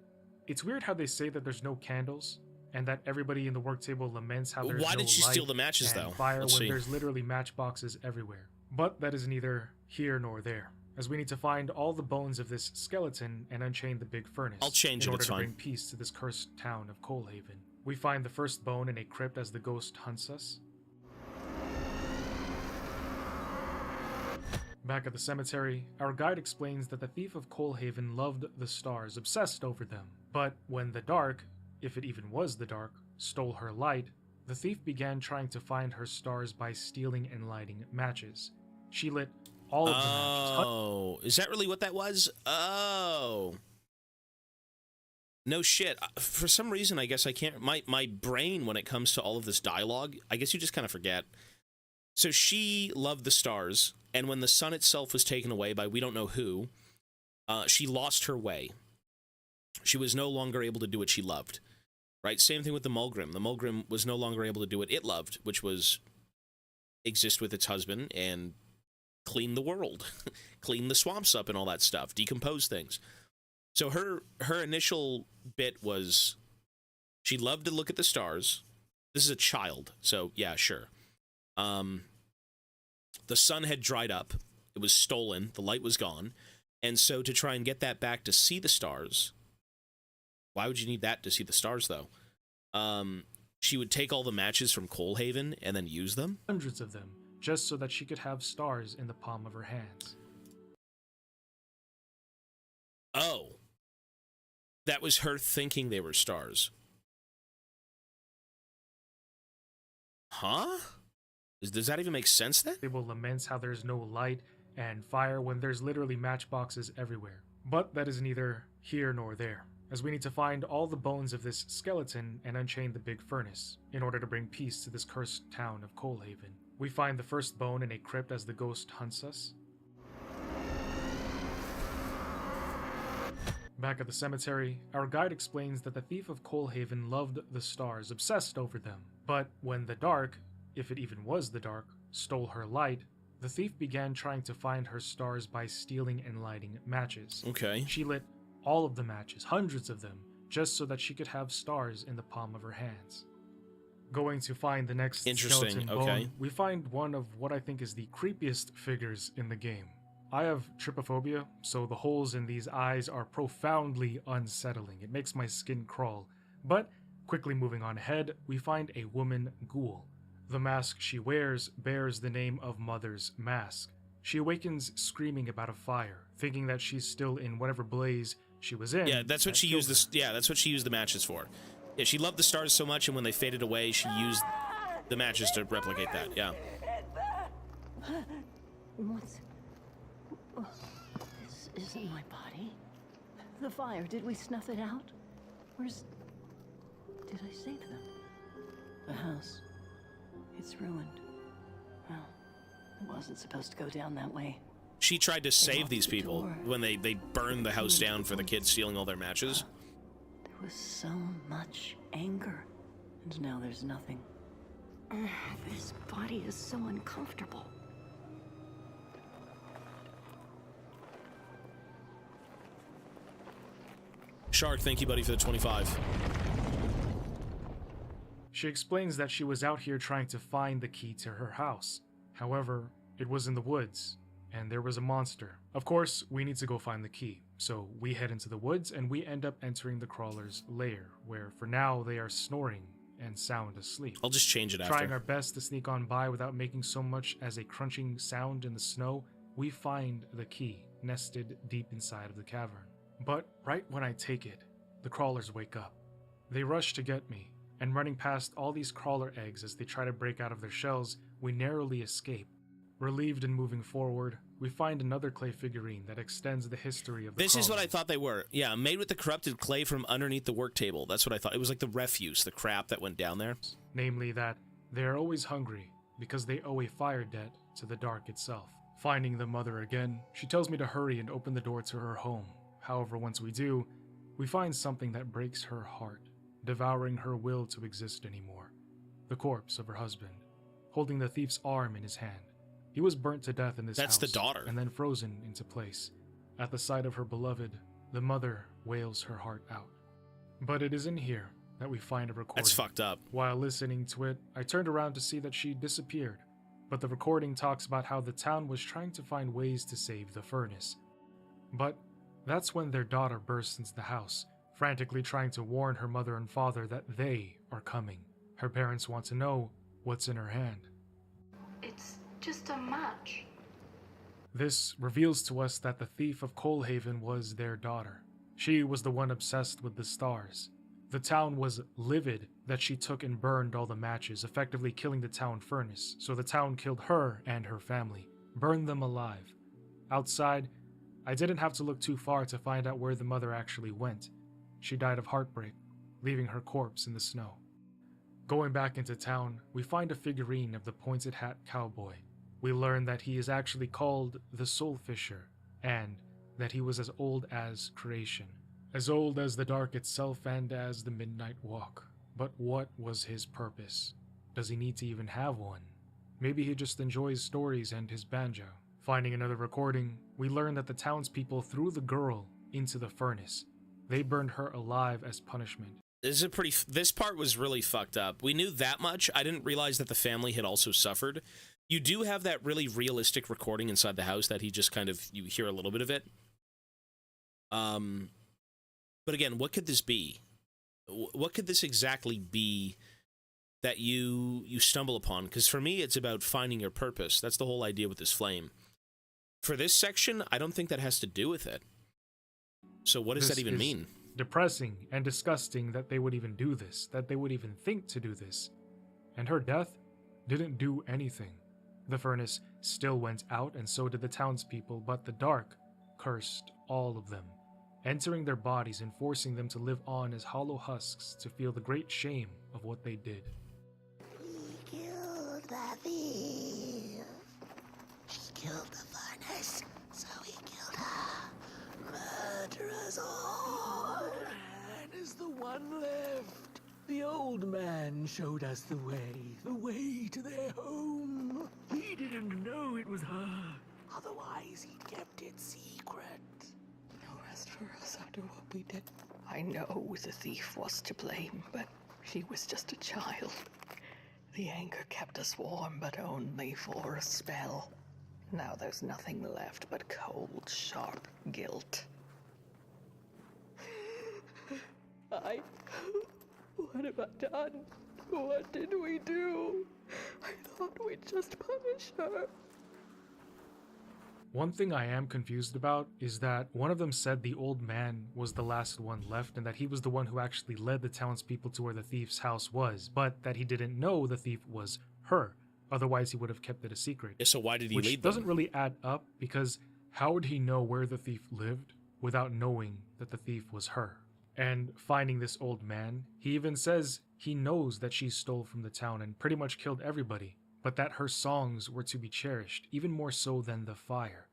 It's weird how they say that there's no candles, and that everybody in the work table laments how there's Why no did she light steal the matches, and though? fire Let's when see. there's literally matchboxes everywhere. But that is neither here nor there, as we need to find all the bones of this skeleton and unchain the big furnace I'll change in it, order it's to fine. bring peace to this cursed town of Coalhaven. We find the first bone in a crypt as the ghost hunts us. Back at the cemetery, our guide explains that the thief of Coalhaven loved the stars, obsessed over them. But when the dark, if it even was the dark, stole her light, the thief began trying to find her stars by stealing and lighting matches. She lit all of the matches. Oh, is that really what that was? Oh. No shit. For some reason, I guess I can't. My brain, when it comes to all of this dialogue, I guess you just kind of forget. So she loved the stars, and when the sun itself was taken away by we don't know who, she lost her way. She was no longer able to do what she loved. Right? Same thing with the Mulgrim. The Mulgrim was no longer able to do what it loved, which was exist with its husband and clean the world, clean the swamps up and all that stuff, decompose things. So her initial bit was she loved to look at the stars. This is a child, so yeah, sure. The sun had dried up. It was stolen. The light was gone. And so to try and get that back to see the stars, why would you need that to see the stars, though? She would take all the matches from Coalhaven and then use them? Hundreds of them, just so that she could have stars in the palm of her hands. Oh. That was her thinking they were stars. Huh? Does that even make sense then? They will lament how there's no light and fire when there's literally matchboxes everywhere. But that is neither here nor there, as we need to find all the bones of this skeleton and unchain the big furnace in order to bring peace to this cursed town of Coalhaven. We find the first bone in a crypt as the ghost hunts us. Back at the cemetery, our guide explains that the thief of Coalhaven loved the stars, obsessed over them. But when the dark, if it even was the dark, stole her light, the thief began trying to find her stars by stealing and lighting matches. Okay. She lit all of the matches, hundreds of them, just so that she could have stars in the palm of her hands. Going to find the next skeleton bone, we find one of what I think is the creepiest figures in the game. I have trypophobia, so the holes in these eyes are profoundly unsettling. It makes my skin crawl. But, quickly moving on ahead, we find a woman ghoul. The mask she wears bears the name of Mother's Mask. She awakens screaming about a fire, thinking that she's still in whatever blaze she was in. Yeah, that's what she used this. Yeah, that's what she used the matches for. Yeah, she loved the stars so much, and when they faded away, she used the matches to replicate that. Yeah. What's... Oh, this isn't my body. The fire, did we snuff it out? Where's... Did I save them? The house. It's ruined. Well, it wasn't supposed to go down that way. She tried to save these people when they burned the house down for the kids stealing all their matches. There was so much anger, and now there's nothing. This body is so uncomfortable. Shark, thank you, buddy, for the 25. She explains that she was out here trying to find the key to her house. However, it was in the woods, and there was a monster. Of course, we need to go find the key, so we head into the woods and we end up entering the crawler's lair, where for now they are snoring and sound asleep. I'll just change it after. Trying our best to sneak on by without making so much as a crunching sound in the snow, we find the key nested deep inside of the cavern. But right when I take it, the crawlers wake up. They rush to get me, and running past all these crawler eggs as they try to break out of their shells, we narrowly escape. Relieved and moving forward, we find another clay figurine that extends the history of the This is what I crawlers. thought they were. Yeah, made with the corrupted clay from underneath the work table. That's what I thought. It was like the refuse, the crap that went down there. Namely that they are always hungry because they owe a fire debt to the dark itself. Finding the mother again, she tells me to hurry and open the door to her home. However, once we do, we find something that breaks her heart, devouring her will to exist anymore. The corpse of her husband, holding the thief's arm in his hand. He was burnt to death in this house. That's the daughter. And then frozen into place. At the sight of her beloved, the mother wails her heart out. But it is in here that we find a recording. That's fucked up. While listening to it, I turned around to see that she disappeared. But the recording talks about how the town was trying to find ways to save the furnace. But that's when their daughter bursts into the house, frantically trying to warn her mother and father that they are coming. Her parents want to know what's in her hand. It's just a match. This reveals to us that the thief of Coalhaven was their daughter. She was the one obsessed with the stars. The town was livid that she took and burned all the matches, effectively killing the town furnace, so the town killed her and her family, burned them alive. Outside, I didn't have to look too far to find out where the mother actually went. she died of heartbreak, leaving her corpse in the snow. Going back into town, we find a figurine of the pointed hat cowboy. We learn that he is actually called the Soul Fisher, and that he was as old as creation. As old as the dark itself and as the midnight walk. But what was his purpose? Does he need to even have one? Maybe he just enjoys stories and his banjo. Finding another recording, we learn that the townspeople threw the girl into the furnace. They burned her alive as punishment. This part was really fucked up. We knew that much. I didn't realize that the family had also suffered. You do have that really realistic recording inside the house that he just kind of, you hear a little bit of it. But again, what could this be? What could this exactly be that you stumble upon? Because for me, it's about finding your purpose. That's the whole idea with this flame. For this section, I don't think that has to do with it. So what does that even mean? Depressing and disgusting that they would even do this, that they would even think to do this. And her death didn't do anything. The furnace still went out, and so did the townspeople, but the dark cursed all of them, entering their bodies and forcing them to live on as hollow husks to feel the great shame of what they did. He killed the thief. He killed the furnace, so he killed her. Murderers all. Man is the one left. The old man showed us the way to their home. He didn't know it was her. Otherwise, he'd kept it secret. No rest for us after what we did. I know the thief was to blame, but she was just a child. The anger kept us warm, but only for a spell. Now there's nothing left but cold, sharp guilt. What have I done? What did we do? I thought we'd just punish her. One thing I am confused about is that one of them said the old man was the last one left and that he was the one who actually led the townspeople to where the thief's house was, but that he didn't know the thief was her. Otherwise, he would have kept it a secret. So why did he lead them? Which doesn't really add up, because how would he know where the thief lived without knowing that the thief was her? And finding this old man, he even says he knows that she stole from the town and pretty much killed everybody, but that her songs were to be cherished, even more so than the fire.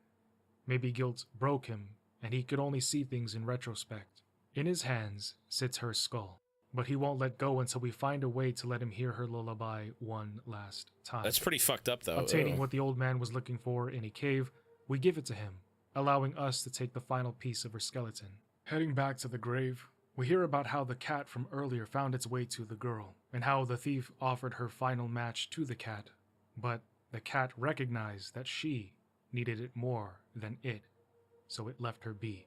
Maybe guilt broke him, and he could only see things in retrospect. In his hands sits her skull, but he won't let go until we find a way to let him hear her lullaby one last time. That's pretty fucked up, though. Obtaining what the old man was looking for in a cave, we give it to him, allowing us to take the final piece of her skeleton. Heading back to the grave, we hear about how the cat from earlier found its way to the girl, and how the thief offered her final match to the cat, but the cat recognized that she needed it more than it, so it left her be.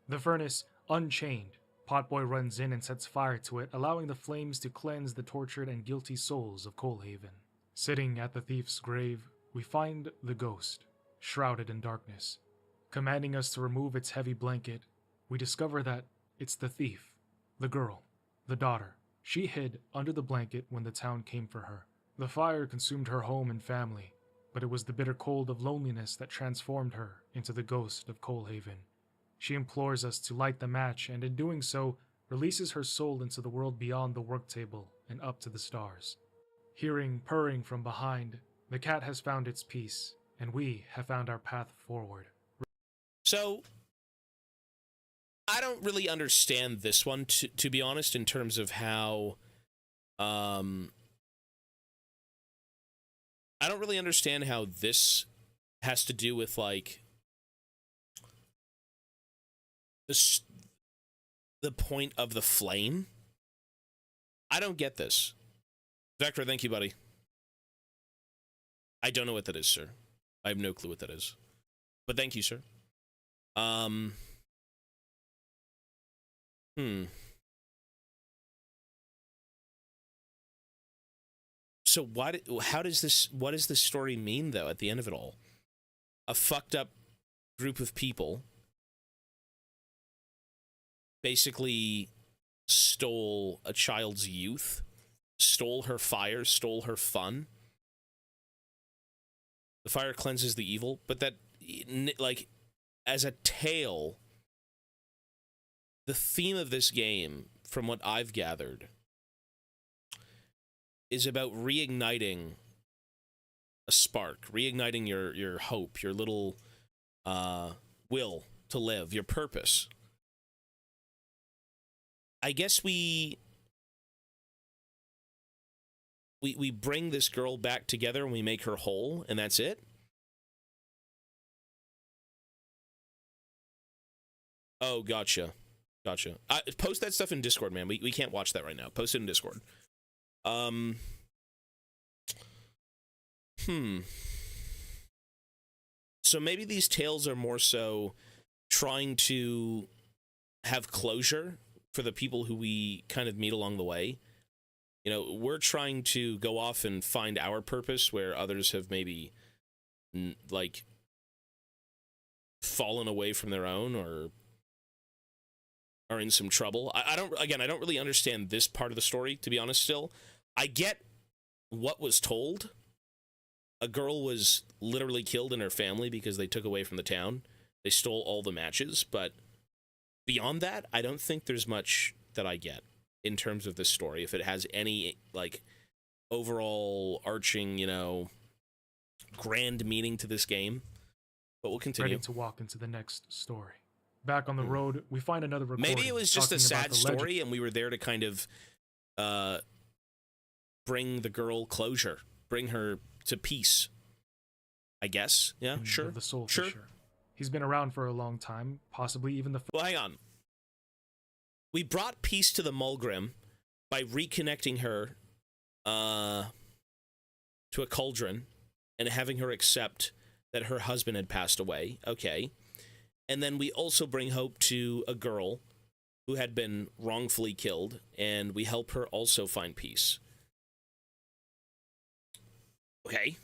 The furnace unchained, Potboy runs in and sets fire to it, allowing the flames to cleanse the tortured and guilty souls of Coalhaven. Sitting at the thief's grave, we find the ghost, shrouded in darkness. Commanding us to remove its heavy blanket, we discover that it's the thief, the girl, the daughter. She hid under the blanket when the town came for her. The fire consumed her home and family, but it was the bitter cold of loneliness that transformed her into the ghost of Coalhaven. She implores us to light the match, and in doing so, releases her soul into the world beyond the work table and up to the stars. Hearing purring from behind, the cat has found its peace, and we have found our path forward. So, I don't really understand this one, to be honest, in terms of how... I don't really understand how this has to do with, like, the point of the flame. I don't get this. Vector, thank you, buddy. I don't know what that is, sir. I have no clue what that is. But thank you, sir. So what does this story mean, though, at the end of it all? A fucked up group of people basically stole a child's youth, stole her fire, stole her fun. The fire cleanses the evil, but that, like, as a tale, the theme of this game, from what I've gathered, is about reigniting a spark, reigniting your hope, your little will to live, your purpose. I guess we bring this girl back together and we make her whole, and that's it? Oh, gotcha. Post that stuff in Discord, man. We can't watch that right now. Post it in Discord. So maybe these tales are more so trying to have closure for the people who we kind of meet along the way. You know, we're trying to go off and find our purpose where others have maybe, like, fallen away from their own or are in some trouble. I don't really understand this part of the story, to be honest. Still, I get what was told. A girl was literally killed in her family because they took away from the town. They stole all the matches, but beyond that, I don't think there's much that I get in terms of this story. If it has any, like, overall arching, you know, grand meaning to this game. But we'll continue. Ready to walk into the next story. Back on the road, we find another recording. Maybe it was just a sad story, and we were there to kind of bring the girl closure, bring her to peace. I guess. Yeah, sure. The Soul Fisher. He's been around for a long time, possibly even the. Well, hang on. We brought peace to the Mulgrim by reconnecting her to a cauldron and having her accept that her husband had passed away. Okay. And then we also bring hope to a girl who had been wrongfully killed, and we help her also find peace. Okay.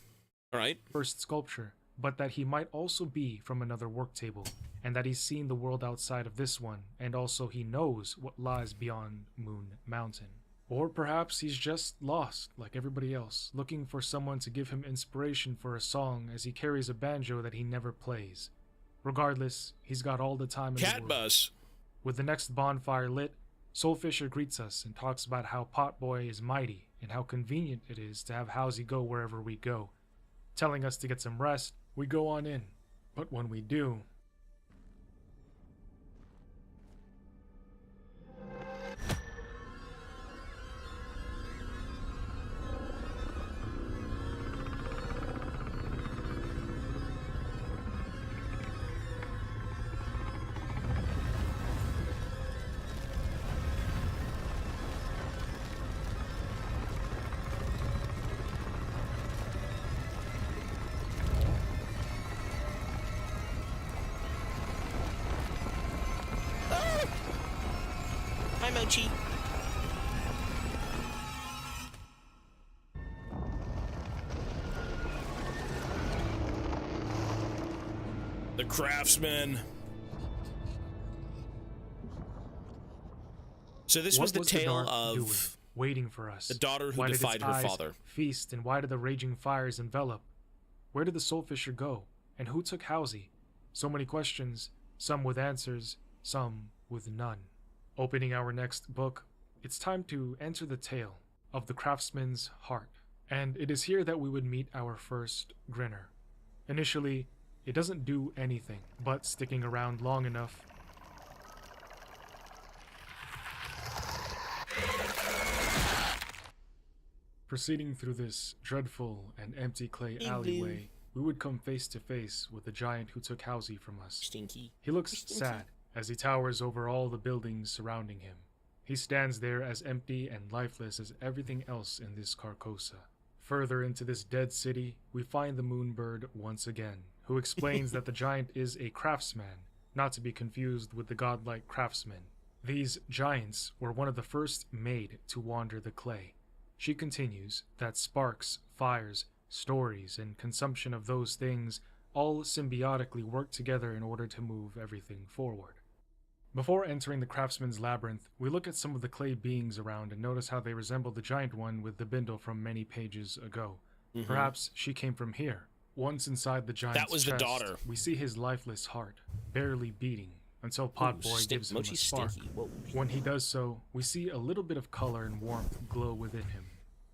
All right. First sculpture, but that he might also be from another work table, and that he's seen the world outside of this one, and also he knows what lies beyond Moon Mountain. Or perhaps he's just lost, like everybody else, looking for someone to give him inspiration for a song as he carries a banjo that he never plays. Regardless, he's got all the time in the world. Bus. With the next bonfire lit, Soul Fisher greets us and talks about how Potboy is mighty and how convenient it is to have Housie go wherever we go. Telling us to get some rest, we go on in. But when we do... Hi, Mochi. The Craftsman. So this was the tale of waiting for us. The daughter who defied her father. Feast, and why did the raging fires envelop? Where did the Soul Fisher go? And who took Housie? So many questions, some with answers, some with none. Opening our next book, it's time to enter the tale of the Craftsman's heart. And it is here that we would meet our first Grinner. Initially, it doesn't do anything, but sticking around long enough, proceeding through this dreadful and empty clay alleyway, we would come face to face with the giant who took Housie from us. Stinky. He looks sad as he towers over all the buildings surrounding him. He stands there as empty and lifeless as everything else in this Carcosa. Further into this dead city, we find the Moonbird once again, who explains that the giant is a craftsman, not to be confused with the godlike craftsman. These giants were one of the first made to wander the clay. She continues that sparks, fires, stories, and consumption of those things all symbiotically work together in order to move everything forward. Before entering the Craftsman's Labyrinth, we look at some of the clay beings around and notice how they resemble the giant one with the bindle from many pages ago. Perhaps she came from here. Once inside the giant's That was chest, the daughter. we see his lifeless heart, barely beating, until Potboy gives him a Mochi spark. stinky. Whoa. When he does so, we see a little bit of color and warmth glow within him.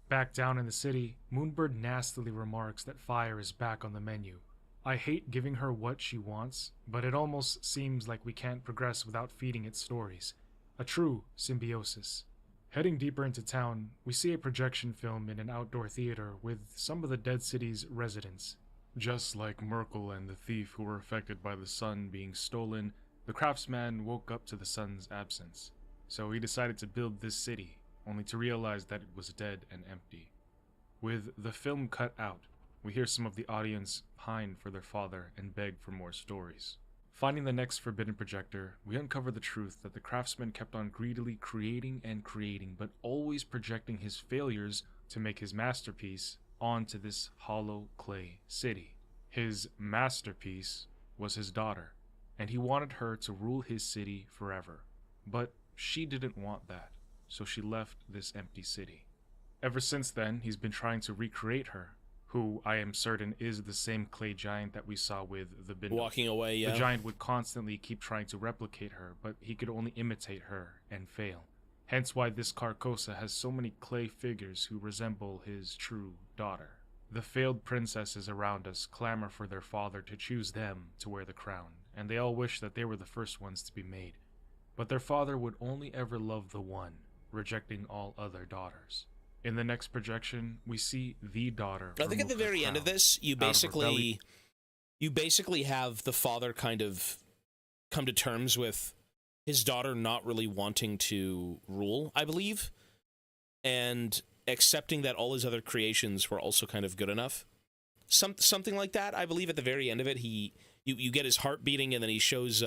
Back down in the city, Moonbird nastily remarks that fire is back on the menu. I hate giving her what she wants, but it almost seems like we can't progress without feeding it stories. A true symbiosis. Heading deeper into town, we see a projection film in an outdoor theater with some of the Dead City's residents. Just like Merkel and the thief who were affected by the sun being stolen, the craftsman woke up to the sun's absence. So he decided to build this city, only to realize that it was dead and empty. With the film cut out, we hear some of the audience pine for their father and beg for more stories. Finding the next forbidden projector, we uncover the truth that the craftsman kept on greedily creating and creating, but always projecting his failures to make his masterpiece onto this hollow clay city. His masterpiece was his daughter, and he wanted her to rule his city forever. But she didn't want that, so she left this empty city. Ever since then, he's been trying to recreate her, who I am certain is the same clay giant that we saw with the Bindle. Walking away, yeah. The giant would constantly keep trying to replicate her, but he could only imitate her and fail. Hence why this Carcosa has so many clay figures who resemble his true daughter. The failed princesses around us clamor for their father to choose them to wear the crown, and they all wish that they were the first ones to be made. But their father would only ever love the one, rejecting all other daughters. In the next projection, we see the daughter. I think at the very end of this, you basically have the father kind of come to terms with his daughter not really wanting to rule, I believe, and accepting that all his other creations were also kind of good enough. Something like that. I believe at the very end of it, you get his heart beating, and then he shows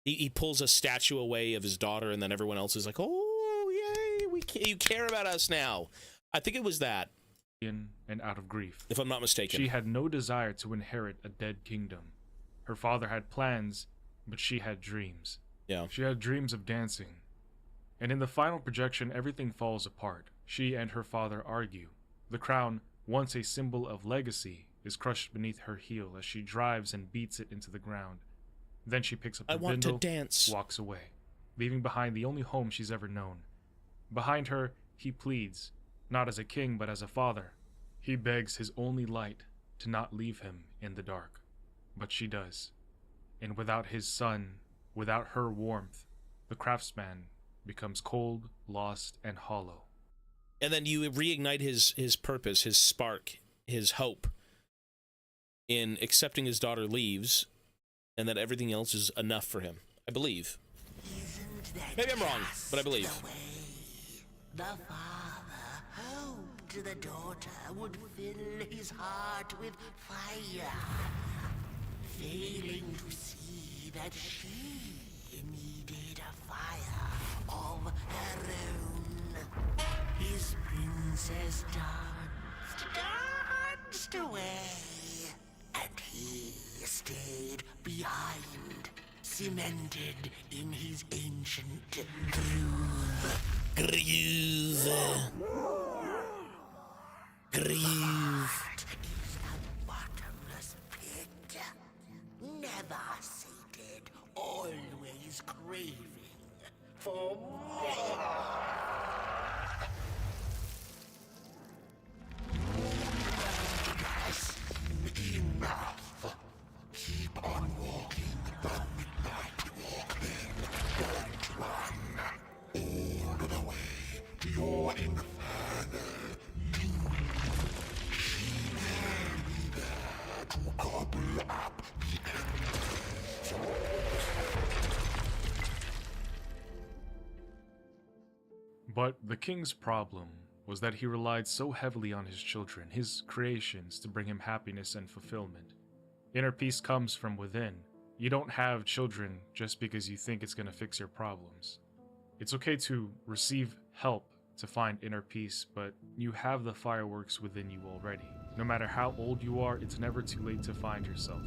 he pulls a statue away of his daughter, and then everyone else is like, "Oh, yay! You care about us now." I think it was that. And out of grief, if I'm not mistaken. She had no desire to inherit a dead kingdom. Her father had plans, but she had dreams. Yeah. She had dreams of dancing. And in the final projection, everything falls apart. She and her father argue. The crown, once a symbol of legacy, is crushed beneath her heel as she drives and beats it into the ground. Then she picks up the bindle, walks away, leaving behind the only home she's ever known. Behind her, he pleads, not as a king but as a father. He begs his only light to not leave him in the dark. But she does. And without his sun, without her warmth, the craftsman becomes cold, lost, and hollow. And then you reignite his purpose, his spark, his hope in accepting his daughter leaves, and that everything else is enough for him. I believe. Maybe I'm wrong, but I believe. The father hoped the daughter would fill his heart with fire, failing to see that she needed a fire of her own. His princess danced away, and he stayed behind, cemented in his ancient groove. Groove. Heart is a bottomless pit, never sated, always craving for more. Enough. Keep on walking the midnight walkman. Don't run. All the way to your infernal doom. She will be there to gobble up the embers. But the king's problem was that he relied so heavily on his children, his creations, to bring him happiness and fulfillment. Inner peace comes from within. You don't have children just because you think it's going to fix your problems. It's okay to receive help to find inner peace, but you have the fireworks within you already. No matter how old you are, it's never too late to find yourself.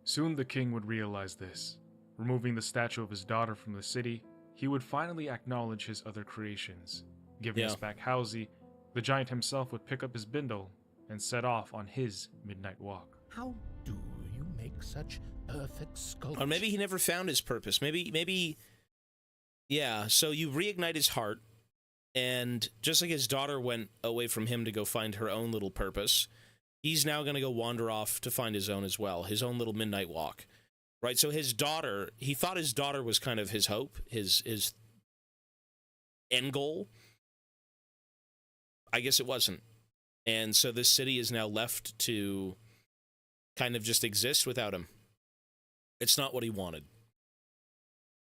Soon the king would realize this. Removing the statue of his daughter from the city, he would finally acknowledge his other creations. Giving us back Halsey, the giant himself would pick up his bindle and set off on his midnight walk. How do you make such perfect sculpture? Or maybe he never found his purpose. Maybe, yeah, so you reignite his heart, and just like his daughter went away from him to go find her own little purpose, he's now going to go wander off to find his own as well, his own little midnight walk. Right, so his daughter, he thought his daughter was kind of his hope, his end goal. I guess it wasn't. And so this city is now left to kind of just exist without him. It's not what he wanted.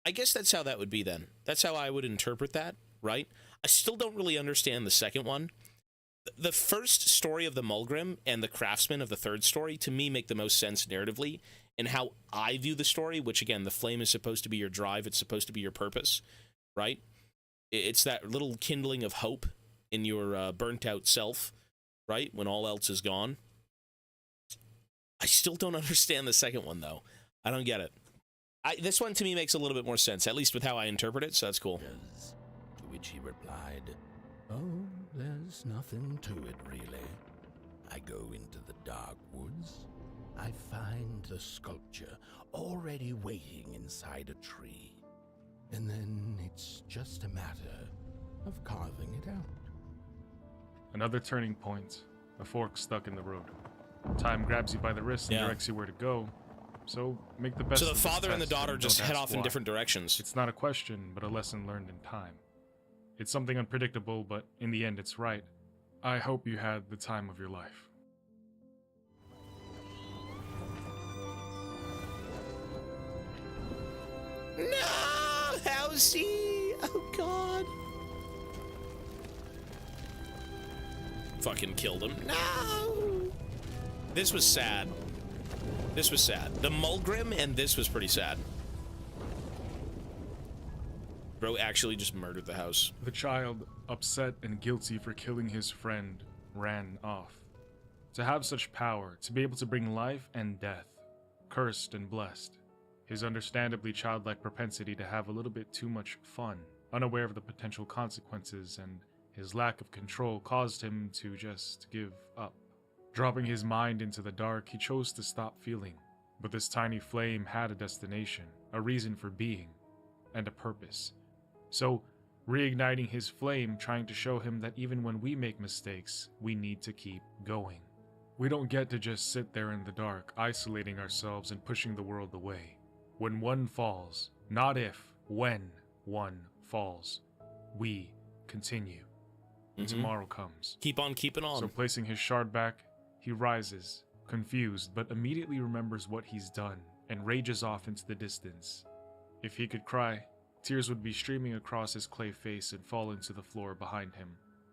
I guess that's how that would be then. That's how I would interpret that, right? I still don't really understand the second one. The first story of the Mulgrim and the Craftsman of the third story, to me, make the most sense narratively, and how I view the story, which, again, the flame is supposed to be your drive, it's supposed to be your purpose, right? It's that little kindling of hope in your burnt-out self, right, when all else is gone. I still don't understand the second one, though. I don't get it. This one, to me, makes a little bit more sense, at least with how I interpret it, so that's cool. To which he replied, "Oh, there's nothing to it, really. I go into the dark woods. I find the sculpture already waiting inside a tree. And then it's just a matter of carving it out." Another turning point, a fork stuck in the road. Time grabs you by the wrist and directs you where to go. So make the best So the of father and the test daughter just don't head ask off in why. different directions. It's not a question, but a lesson learned in time. It's something unpredictable, but in the end it's right. I hope you had the time of your life. No, Halsey! Oh, God. Fucking killed him. No! This was sad. This was sad. The Mulgrim and this was pretty sad. Bro actually just murdered the house. The child, upset and guilty for killing his friend, ran off. To have such power, to be able to bring life and death, cursed and blessed, his understandably childlike propensity to have a little bit too much fun, unaware of the potential consequences, and his lack of control caused him to just give up. Dropping his mind into the dark, he chose to stop feeling. But this tiny flame had a destination, a reason for being, and a purpose. So, reigniting his flame, trying to show him that even when we make mistakes, we need to keep going. We don't get to just sit there in the dark, isolating ourselves and pushing the world away. When one falls, not if, when one falls, we continue. And tomorrow comes. Keep on keeping on. So placing his shard back, he rises, confused, but immediately remembers what he's done and rages off into the distance. If he could cry, tears would be streaming across his clay face and fall into the floor behind him.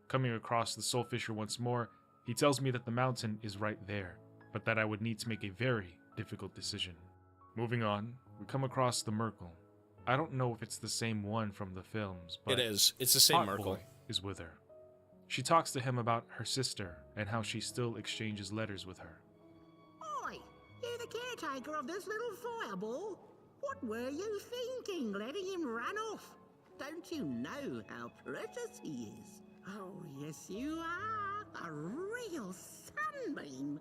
Coming across the Soul Fisher once more, he tells me that the mountain is right there, but that I would need to make a very difficult decision. Moving on, we come across the Merkle. I don't know if it's the same one from the films, but it is. It's the same Hot Merkle. Boy is with her. She talks to him about her sister and how she still exchanges letters with her. Oi, you're the caretaker of this little fireball? What were you thinking, letting him run off? Don't you know how precious he is? Oh, yes you are. A real sunbeam.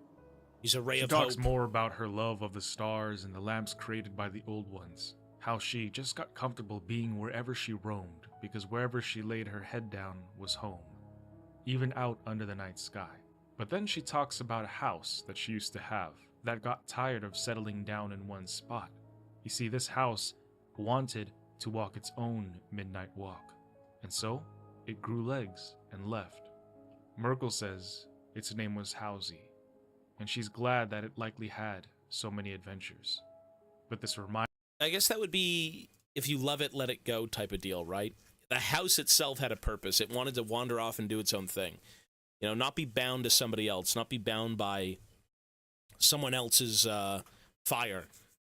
He's a ray She of talks hope. more about her love of the stars and the lamps created by the old ones. How she just got comfortable being wherever she roamed, because wherever she laid her head down was home, even out under the night sky. But then she talks about a house that she used to have that got tired of settling down in one spot. You see, this house wanted to walk its own midnight walk, and so it grew legs and left. Merkle says its name was Halsey, and she's glad that it likely had so many adventures. But this reminds I guess that would be if you love it, let it go type of deal, right? The house itself had a purpose. It wanted to wander off and do its own thing. You know, not be bound to somebody else, not be bound by someone else's fire.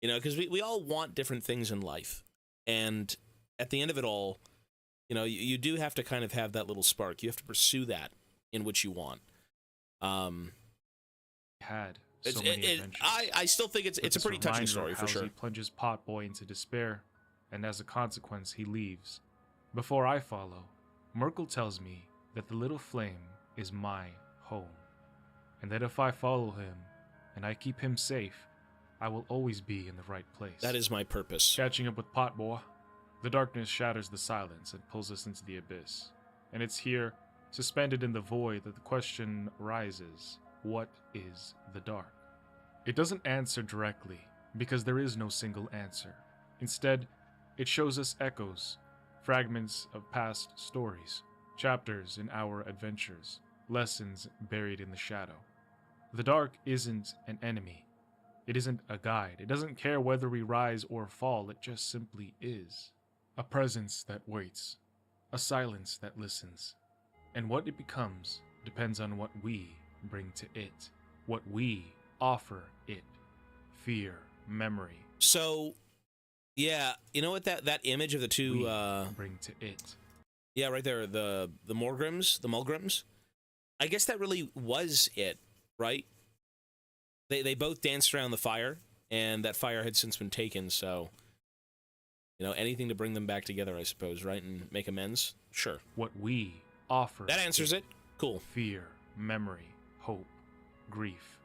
You know, because we all want different things in life. And at the end of it all, you know, you do have to kind of have that little spark. You have to pursue that in which you want. had So many adventures. I still think it's With a this pretty touching reminder story of for how sure. He plunges Potboy into despair, and as a consequence, he leaves. Before I follow, Merkel tells me that the little flame is my home, and that if I follow him and I keep him safe, I will always be in the right place. That is my purpose. Catching up with Potboy, the darkness shatters the silence and pulls us into the abyss. And it's here, suspended in the void, that the question rises: what is the dark? It doesn't answer directly, because there is no single answer. Instead, it shows us echoes, fragments of past stories, chapters in our adventures, lessons buried in the shadow. The dark isn't an enemy. It isn't a guide. It doesn't care whether we rise or fall. It just simply is. A presence that waits. A silence that listens. And what it becomes depends on what we bring to it. What we offer it. Fear, memory. So, yeah, you know what, that image of the two bring to it. Yeah, right there, the Mulgrims. I guess that really was it, right? They both danced around the fire, and that fire had since been taken, so anything to bring them back together, I suppose, right? And make amends? Sure. What we offer. That answers it. Cool. Fear, memory, hope, grief.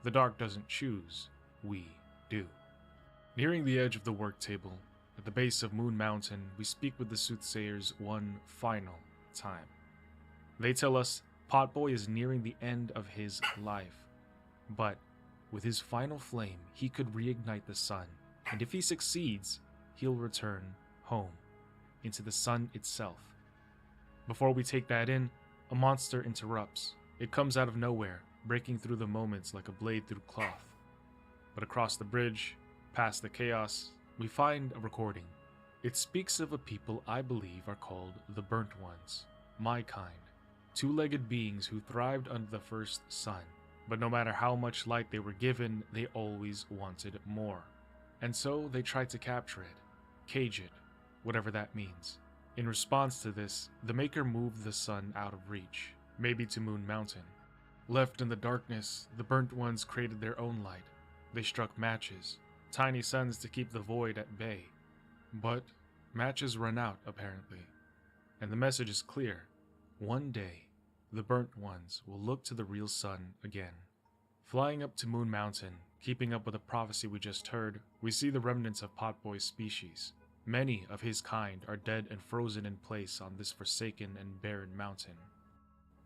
The dark doesn't choose. We do. Nearing the edge of the work table, at the base of Moon Mountain, we speak with the soothsayers one final time. They tell us Potboy is nearing the end of his life, but with his final flame, he could reignite the sun, and if he succeeds, he'll return home, into the sun itself. Before we take that in, a monster interrupts. It comes out of nowhere, breaking through the moments like a blade through cloth. But across the bridge, past the chaos, we find a recording. It speaks of a people I believe are called the Burnt Ones, my kind, two-legged beings who thrived under the first sun, but no matter how much light they were given, they always wanted more. And so they tried to capture it, cage it, whatever that means. In response to this, the Maker moved the sun out of reach, maybe to Moon Mountain. Left in the darkness, the Burnt Ones created their own light. They struck matches, tiny suns to keep the void at bay. But matches run out, apparently. And the message is clear. One day, the Burnt Ones will look to the real sun again. Flying up to Moon Mountain, keeping up with the prophecy we just heard, we see the remnants of Potboy's species. Many of his kind are dead and frozen in place on this forsaken and barren mountain.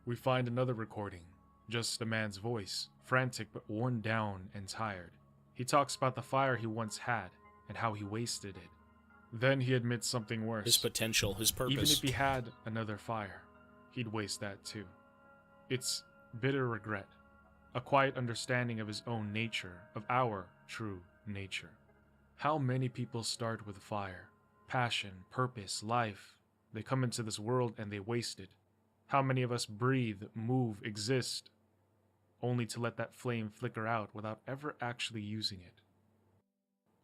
We find another recording, just a man's voice, frantic but worn down and tired. He talks about the fire he once had and how he wasted it. Then he admits something worse. His potential, his purpose. Even if he had another fire, he'd waste that too. It's bitter regret, a quiet understanding of his own nature, of our true nature. How many people start with fire, passion, purpose, life. They come into this world and they waste it. How many of us breathe, move, exist, only to let that flame flicker out without ever actually using it?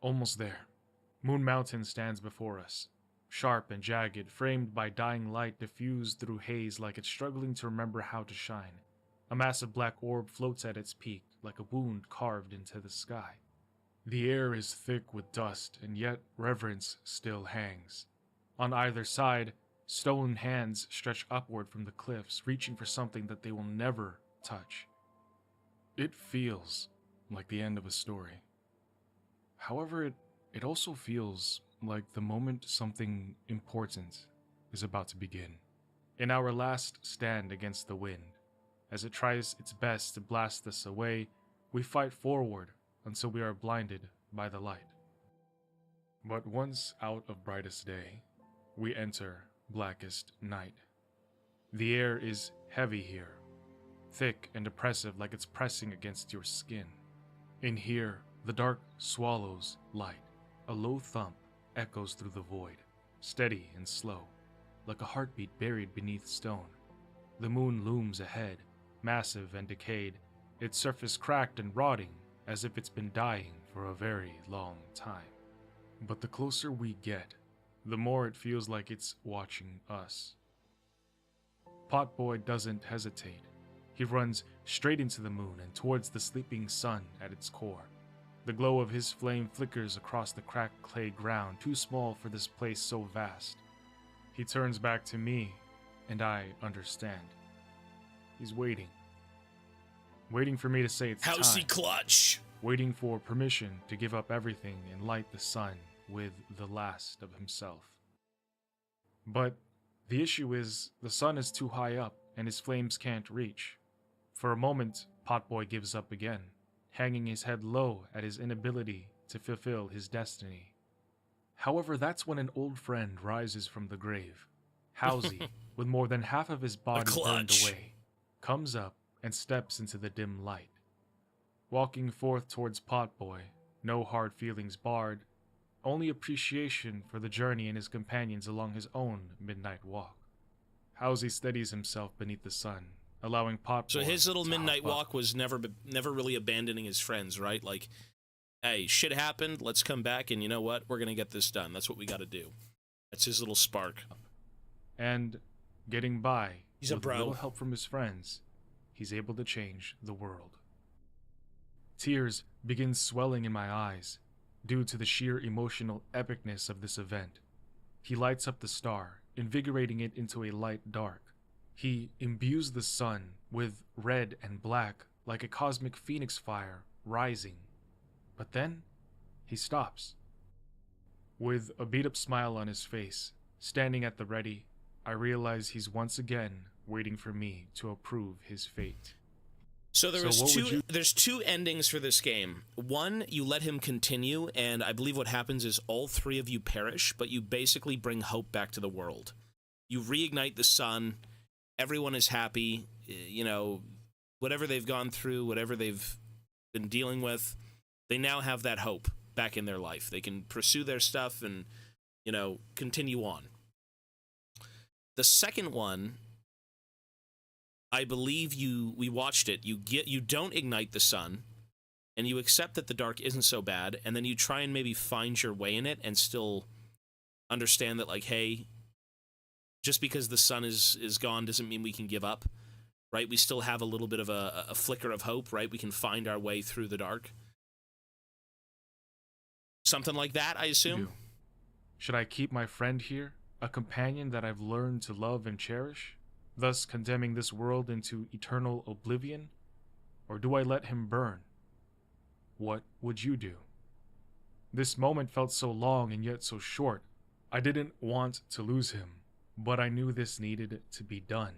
Almost there. Moon Mountain stands before us, sharp and jagged, framed by dying light diffused through haze like it's struggling to remember how to shine. A massive black orb floats at its peak, like a wound carved into the sky. The air is thick with dust, and yet reverence still hangs. On either side, stone hands stretch upward from the cliffs, reaching for something that they will never touch. It feels like the end of a story. However, it also feels like the moment something important is about to begin. In our last stand against the wind, as it tries its best to blast us away, we fight forward until we are blinded by the light. But once out of brightest day, we enter blackest night. The air is heavy here, thick and oppressive like it's pressing against your skin. In here, the dark swallows light. A low thump echoes through the void, steady and slow, like a heartbeat buried beneath stone. The moon looms ahead, massive and decayed, its surface cracked and rotting as if it's been dying for a very long time. But the closer we get, the more it feels like it's watching us. Potboy doesn't hesitate. He runs straight into the moon and towards the sleeping sun at its core. The glow of his flame flickers across the cracked clay ground, too small for this place so vast. He turns back to me, and I understand. He's waiting. Waiting for me to say it's Housey time. clutch. Waiting for permission to give up everything and light the sun with the last of himself. But the issue is, the sun is too high up and his flames can't reach. For a moment, Potboy gives up again, hanging his head low at his inability to fulfill his destiny. However, that's when an old friend rises from the grave. Housey, with more than half of his body burned away, comes up and steps into the dim light. Walking forth towards Potboy, no hard feelings barred, only appreciation for the journey and his companions along his own midnight walk. Housey steadies himself beneath the sun, allowing Potboy. So his little to midnight hop up. walk was never really abandoning his friends, right? Like, hey, shit happened, let's come back, and you know what? We're gonna get this done. That's what we gotta do. That's his little spark. And getting by, He's a with bro. little help from his friends, he's able to change the world. Tears begin swelling in my eyes due to the sheer emotional epicness of this event. He lights up the star, invigorating it into a light dark. He imbues the sun with red and black like a cosmic phoenix fire rising. But then, he stops. With a beat-up smile on his face, standing at the ready, I realize he's once again waiting for me to approve his fate. So what would you- there's two endings for this game. One, you let him continue, and I believe what happens is all three of you perish, but you basically bring hope back to the world. You reignite the sun, everyone is happy, you know, whatever they've gone through, whatever they've been dealing with, they now have that hope back in their life. They can pursue their stuff and, you know, continue on. The second one, I believe we watched it. You don't ignite the sun, and you accept that the dark isn't so bad, and then you try and maybe find your way in it and still understand that, like, hey, just because the sun is gone doesn't mean we can give up, right? We still have a little bit of a flicker of hope, right? We can find our way through the dark. Something like that, I assume? Do. Should I keep my friend here, a companion that I've learned to love and cherish, thus condemning this world into eternal oblivion? Or do I let him burn? What would you do? This moment felt so long and yet so short. I didn't want to lose him, but I knew this needed to be done.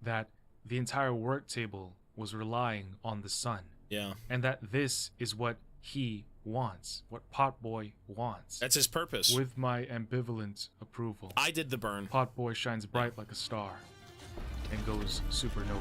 That the entire work table was relying on the sun. Yeah. And that this is what he wants, what Potboy wants. That's his purpose. With my ambivalent approval, I did the burn. Potboy shines bright like a star and goes supernova.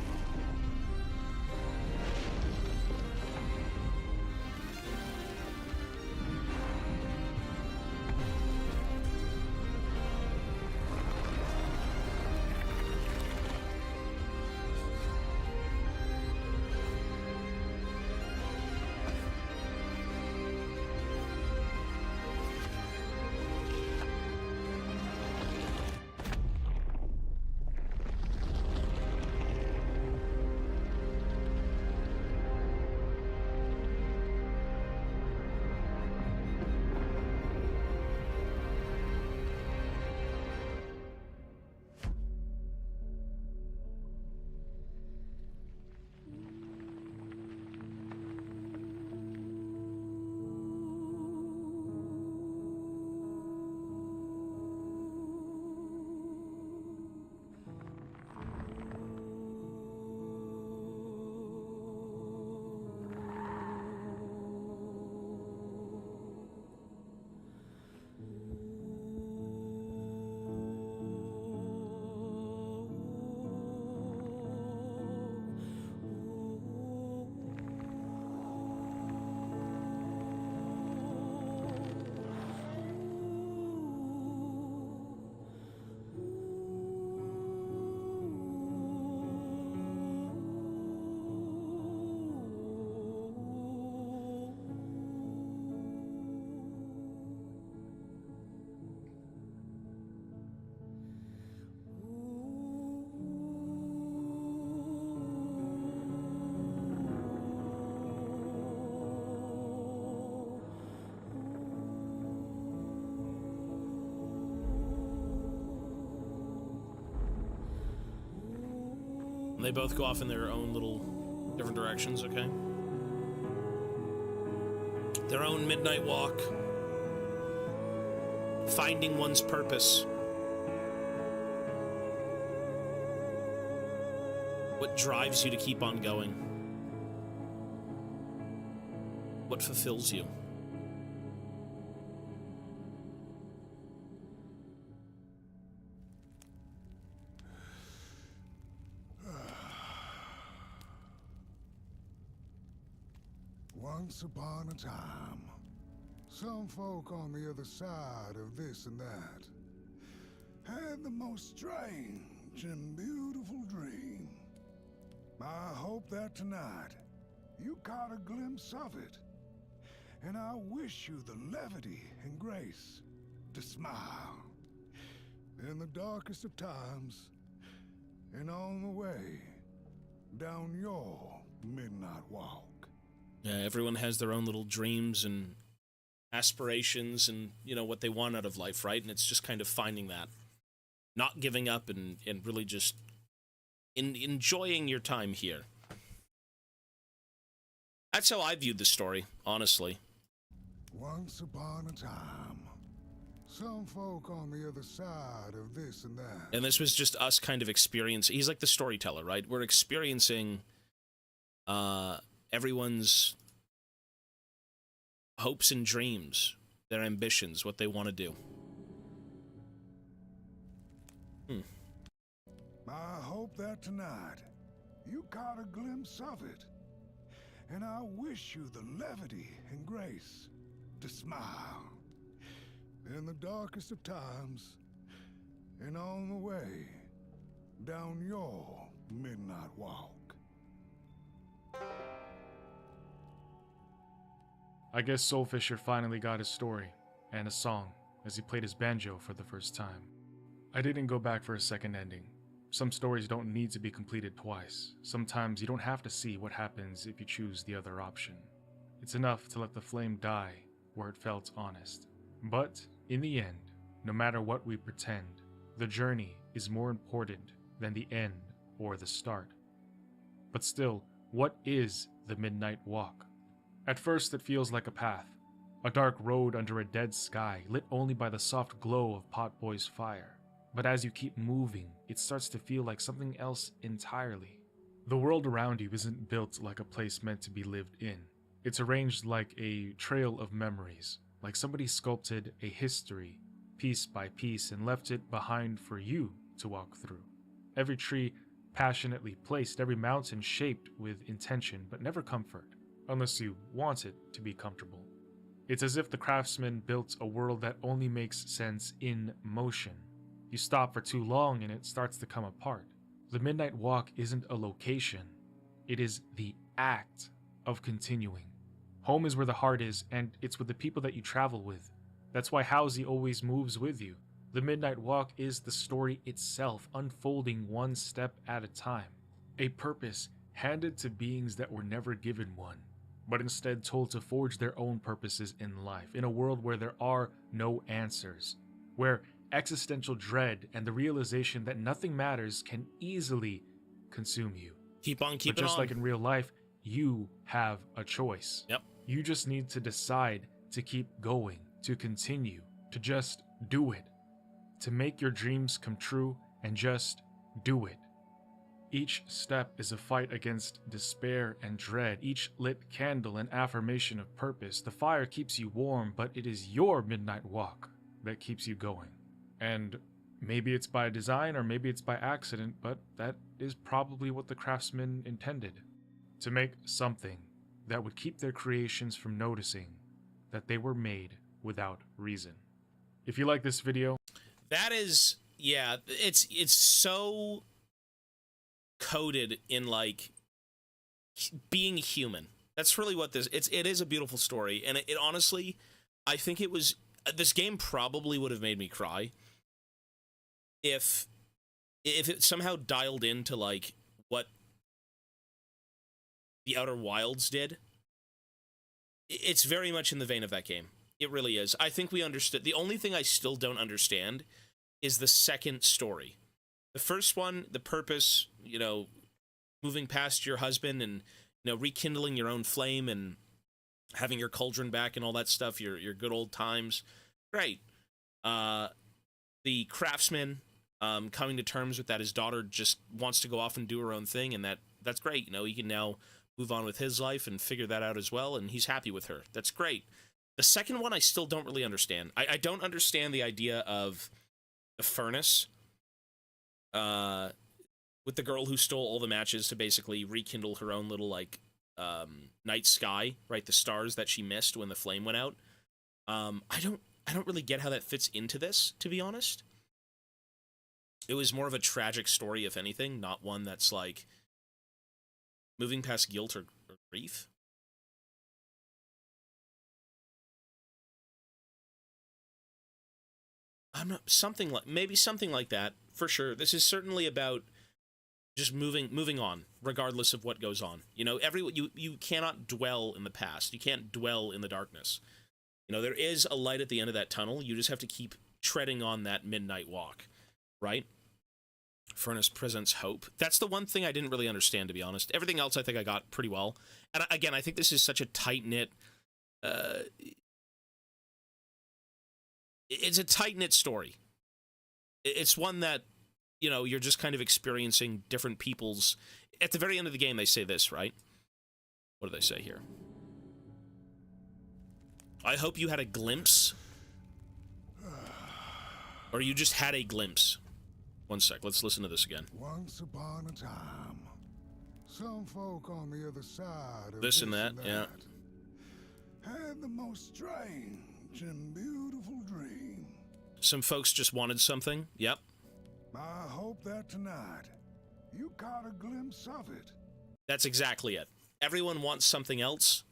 they both go off in their own little different directions, okay? Their own midnight walk. Finding one's purpose. What drives you to keep on going? What fulfills you? Once upon a time, some folk on the other side of this and that had the most strange and beautiful dream. I hope that tonight you caught a glimpse of it, and I wish you the levity and grace to smile in the darkest of times and on the way down your midnight walk. Yeah, everyone has their own little dreams and aspirations and, you know, what they want out of life, right? And it's just kind of finding that. Not giving up and really just enjoying your time here. That's how I viewed the story, honestly. Once upon a time, some folk on the other side of this and that. And this was just us kind of experiencing. He's like the storyteller, right? We're experiencing everyone's hopes and dreams, their ambitions, what they want to do. I hope that tonight you caught a glimpse of it, and I wish you the levity and grace to smile in the darkest of times and on the way down your midnight walk. I guess Soulfisher finally got his story and a song as he played his banjo for the first time. I didn't go back for a second ending. Some stories don't need to be completed twice. Sometimes you don't have to see what happens if you choose the other option. It's enough to let the flame die where it felt honest. But in the end, no matter what we pretend, the journey is more important than the end or the start. But still, what is the Midnight Walk? At first, it feels like a path, a dark road under a dead sky, lit only by the soft glow of Potboy's fire. But as you keep moving, it starts to feel like something else entirely. The world around you isn't built like a place meant to be lived in. It's arranged like a trail of memories, like somebody sculpted a history piece by piece and left it behind for you to walk through. Every tree passionately placed, every mountain shaped with intention but never comfort, unless you want it to be comfortable. It's as if the craftsman built a world that only makes sense in motion. You stop for too long and it starts to come apart. The Midnight Walk isn't a location. It is the act of continuing. Home is where the heart is, and it's with the people that you travel with. That's why Housie always moves with you. The Midnight Walk is the story itself, unfolding one step at a time. A purpose handed to beings that were never given one, but instead told to forge their own purposes in life, in a world where there are no answers, where existential dread and the realization that nothing matters can easily consume you. Keep on keeping on. But just like in real life, you have a choice. Yep. You just need to decide to keep going, to continue, to just do it, to make your dreams come true and just do it. Each step is a fight against despair and dread, each lit candle an affirmation of purpose. The fire keeps you warm, but it is your midnight walk that keeps you going. And maybe it's by design or maybe it's by accident, but that is probably what the craftsman intended. To make something that would keep their creations from noticing that they were made without reason. If you like this video... That is, yeah, it's so coded in, like, being human. That's really what this... It is a beautiful story, and it honestly, I think it was... This game probably would have made me cry if it somehow dialed into, like, what the Outer Wilds did. It's very much in the vein of that game. It really is. I think we understood. The only thing I still don't understand is the second story. The first one, the purpose, you know, moving past your husband and, you know, rekindling your own flame and having your cauldron back and all that stuff, your good old times. Great. The craftsman, coming to terms with that his daughter just wants to go off and do her own thing, and that's great. You know, he can now move on with his life and figure that out as well, and he's happy with her. That's great. The second one I still don't really understand. I don't understand the idea of the furnace with the girl who stole all the matches to basically rekindle her own little, like, night sky, right? The stars that she missed when the flame went out. I don't really get how that fits into this, to be honest. It was more of a tragic story, if anything, not one that's, like, moving past guilt or grief. I'm not, maybe something like that, for sure. This is certainly about just moving on, regardless of what goes on. You know, you cannot dwell in the past. You can't dwell in the darkness. You know, there is a light at the end of that tunnel. You just have to keep treading on that midnight walk, right? Furnace presents hope. That's the one thing I didn't really understand, to be honest. Everything else I think I got pretty well. And again, I think this is such a tight-knit... it's a tight-knit story. It's one that, you know, you're just kind of experiencing different people's... At the very end of the game, they say this, right? What do they say here? I hope you had a glimpse. Or you just had a glimpse. One sec, let's listen to this again. Once upon a time, some folk on the other side of this and that, yeah, had the most strange and beautiful dream. Some folks just wanted something, yep. I hope that tonight you caught a glimpse of it. That's exactly it. Everyone wants something else.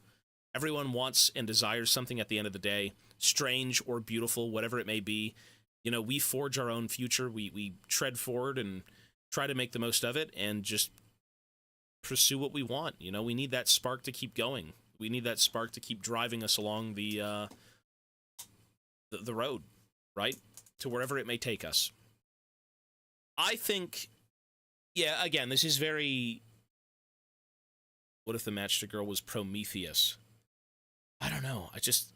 Everyone wants and desires something at the end of the day, strange or beautiful, whatever it may be. You know, we forge our own future. We tread forward and try to make the most of it and just pursue what we want. You know, we need that spark to keep going. We need that spark to keep driving us along the road, right? To wherever it may take us. I think, yeah, again, this is very... What if the matchstick girl was Prometheus? I don't know. I just...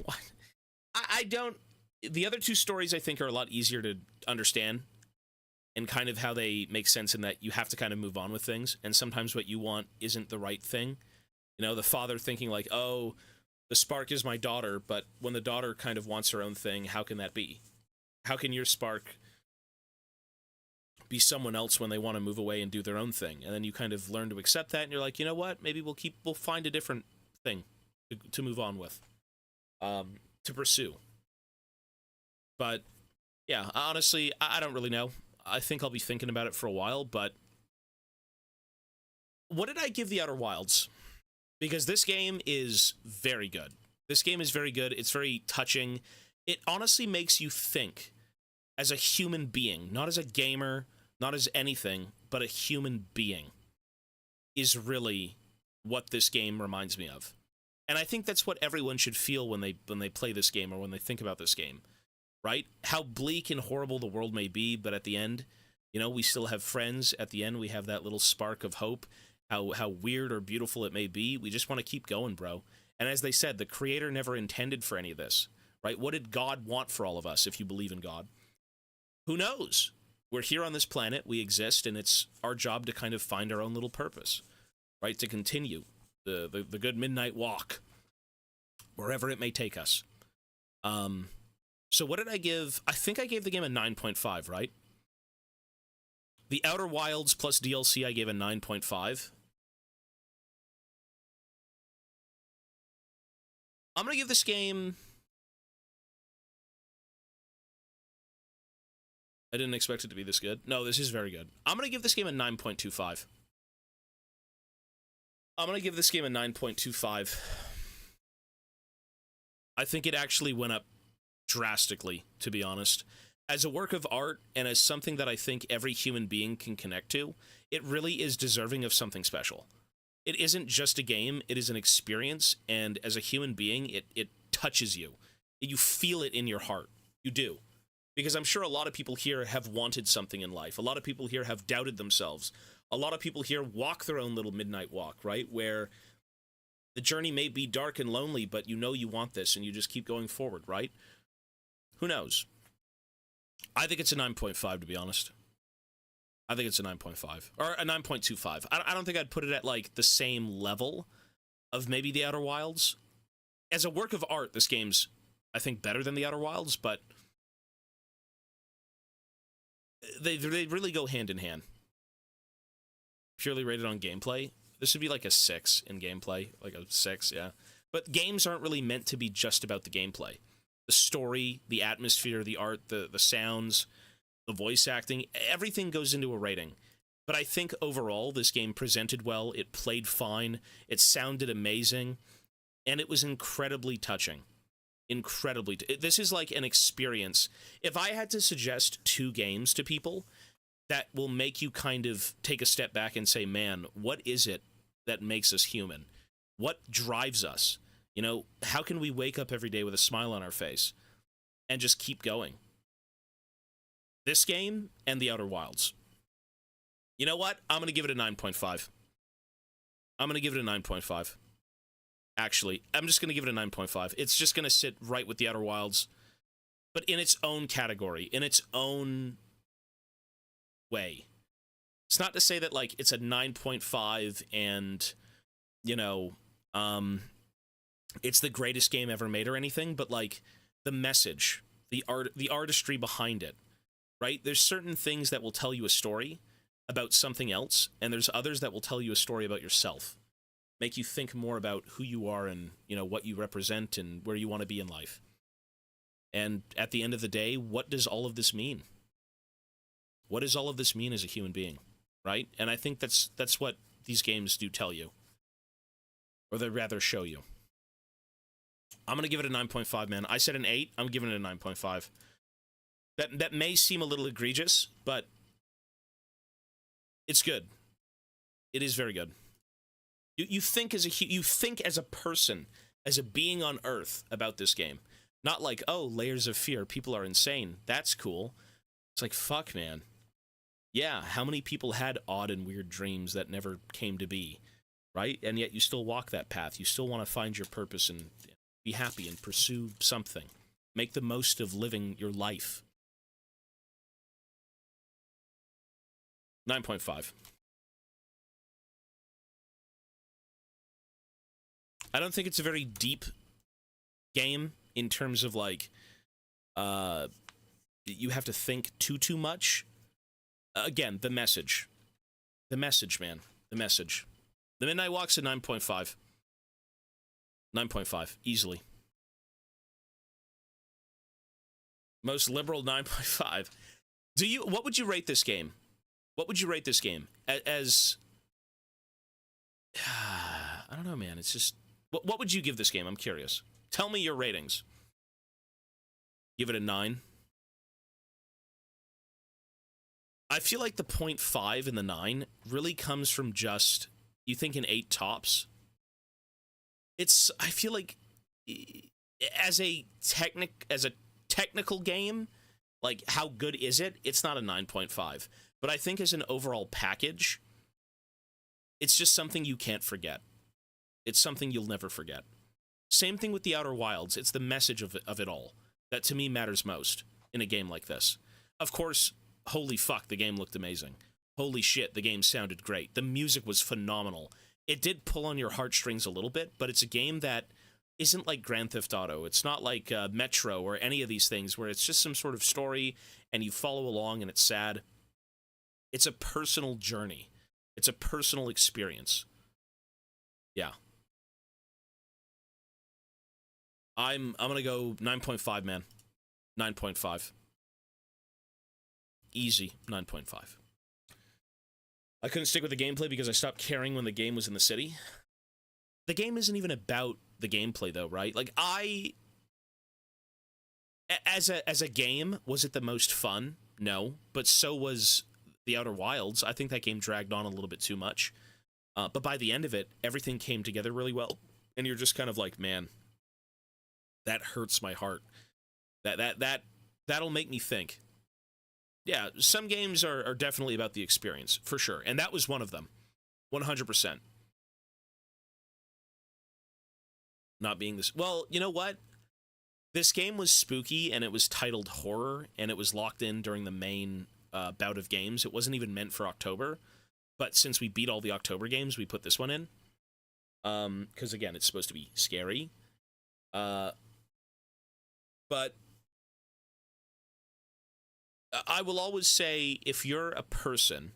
what? I don't... The other two stories, I think, are a lot easier to understand and kind of how they make sense in that you have to kind of move on with things, and sometimes what you want isn't the right thing. You know, the father thinking like, oh, the spark is my daughter, but when the daughter kind of wants her own thing, how can that be? How can your spark be someone else when they want to move away and do their own thing? And then you kind of learn to accept that, and you're like, you know what? Maybe we'll find a different thing to move on with, to pursue. But, yeah, honestly, I don't really know. I think I'll be thinking about it for a while, but... What did I give The Outer Wilds? Because this game is very good. This game is very good. It's very touching. It honestly makes you think as a human being, not as a gamer, not as anything, but a human being is really what this game reminds me of. And I think that's what everyone should feel when they play this game or when they think about this game. Right? How bleak and horrible the world may be, but at the end, you know, we still have friends. At the end, we have that little spark of hope. How weird or beautiful it may be, we just want to keep going, bro. And as they said, the creator never intended for any of this, right? What did God want for all of us, if you believe in God? Who knows? We're here on this planet, we exist, and it's our job to kind of find our own little purpose, right? To continue the good midnight walk, wherever it may take us. So what did I give? I think I gave the game a 9.5, right? The Outer Wilds plus DLC, I gave a 9.5. I'm going to give this game... I didn't expect it to be this good. No, this is very good. I'm going to give this game a 9.25. I'm going to give this game a 9.25. I think it actually went up drastically, to be honest. As a work of art, and as something that I think every human being can connect to, it really is deserving of something special. It isn't just a game, it is an experience, and as a human being, it touches you. You feel it in your heart. You do. Because I'm sure a lot of people here have wanted something in life. A lot of people here have doubted themselves. A lot of people here walk their own little midnight walk, right? Where the journey may be dark and lonely, but you know you want this and you just keep going forward, right? Who knows? I think it's a 9.5, to be honest. I think it's a 9.5 or a 9.25. I don't think I'd put it at like the same level of maybe The Outer Wilds. As a work of art, this game's, I think, better than The Outer Wilds, but they really go hand in hand. Purely rated on gameplay, this would be like a 6 in gameplay, like a 6, yeah. But games aren't really meant to be just about the gameplay. The story, the atmosphere, the art, the sounds, the voice acting, everything goes into a rating. But I think overall, this game presented well, it played fine, it sounded amazing, and it was incredibly touching. This is like an experience. If I had to suggest 2 games to people that will make you kind of take a step back and say, man, what is it that makes us human? What drives us? You know, how can we wake up every day with a smile on our face and just keep going? This game and The Outer Wilds. You know what? I'm going to give it a 9.5. I'm going to give it a 9.5. Actually, I'm just going to give it a 9.5. It's just going to sit right with The Outer Wilds, but in its own category, in its own way. It's not to say that, like, it's a 9.5 and, you know, it's the greatest game ever made or anything, but, like, the message, the artistry behind it, right? There's certain things that will tell you a story about something else, and there's others that will tell you a story about yourself. Make you think more about who you are and, you know, what you represent and where you want to be in life. And at the end of the day, what does all of this mean? What does all of this mean as a human being, right? And I think that's what these games do tell you. Or they rather show you. I'm going to give it a 9.5, man. I said an 8. I'm giving it a 9.5. That may seem a little egregious, but it's good. It is very good. You think as a person, as a being on Earth about this game. Not like, oh, layers of fear, people are insane. That's cool. It's like, fuck, man. Yeah, how many people had odd and weird dreams that never came to be, right? And yet you still walk that path. You still want to find your purpose and be happy and pursue something. Make the most of living your life. 9.5. I don't think it's a very deep game in terms of, like, you have to think too much. Again, the message. The message, man. The message. The Midnight Walk's a 9.5. 9.5. Easily. Most liberal 9.5. What would you rate this game? What would you rate this game? As... I don't know, man. It's just... What would you give this game? I'm curious. Tell me your ratings. Give it a 9. I feel like the 0.5 and the 9 really comes from just, you think an 8 tops. I feel like as a technical game, like how good is it? It's not a 9.5. But I think as an overall package, it's just something you can't forget. It's something you'll never forget. Same thing with The Outer Wilds. It's the message of it all that to me matters most in a game like this. Of course, holy fuck, the game looked amazing. Holy shit, the game sounded great. The music was phenomenal. It did pull on your heartstrings a little bit, but it's a game that isn't like Grand Theft Auto. It's not like Metro or any of these things where it's just some sort of story and you follow along and it's sad. It's a personal journey. It's a personal experience. Yeah. I'm gonna go 9.5, man. 9.5. Easy 9.5. I couldn't stick with the gameplay because I stopped caring when the game was in the city. The game isn't even about the gameplay, though, right? Like, as a game, was it the most fun? No, but so was The Outer Wilds. I think that game dragged on a little bit too much. But by the end of it, everything came together really well. And you're just kind of like, man, that hurts my heart. That'll make me think. Yeah, some games are definitely about the experience, for sure. And that was one of them. 100%. Not being this... Well, you know what? This game was spooky, and it was titled Horror, and it was locked in during the main bout of games. It wasn't even meant for October. But since we beat all the October games, we put this one in. Because, again, it's supposed to be scary. But I will always say, if you're a person,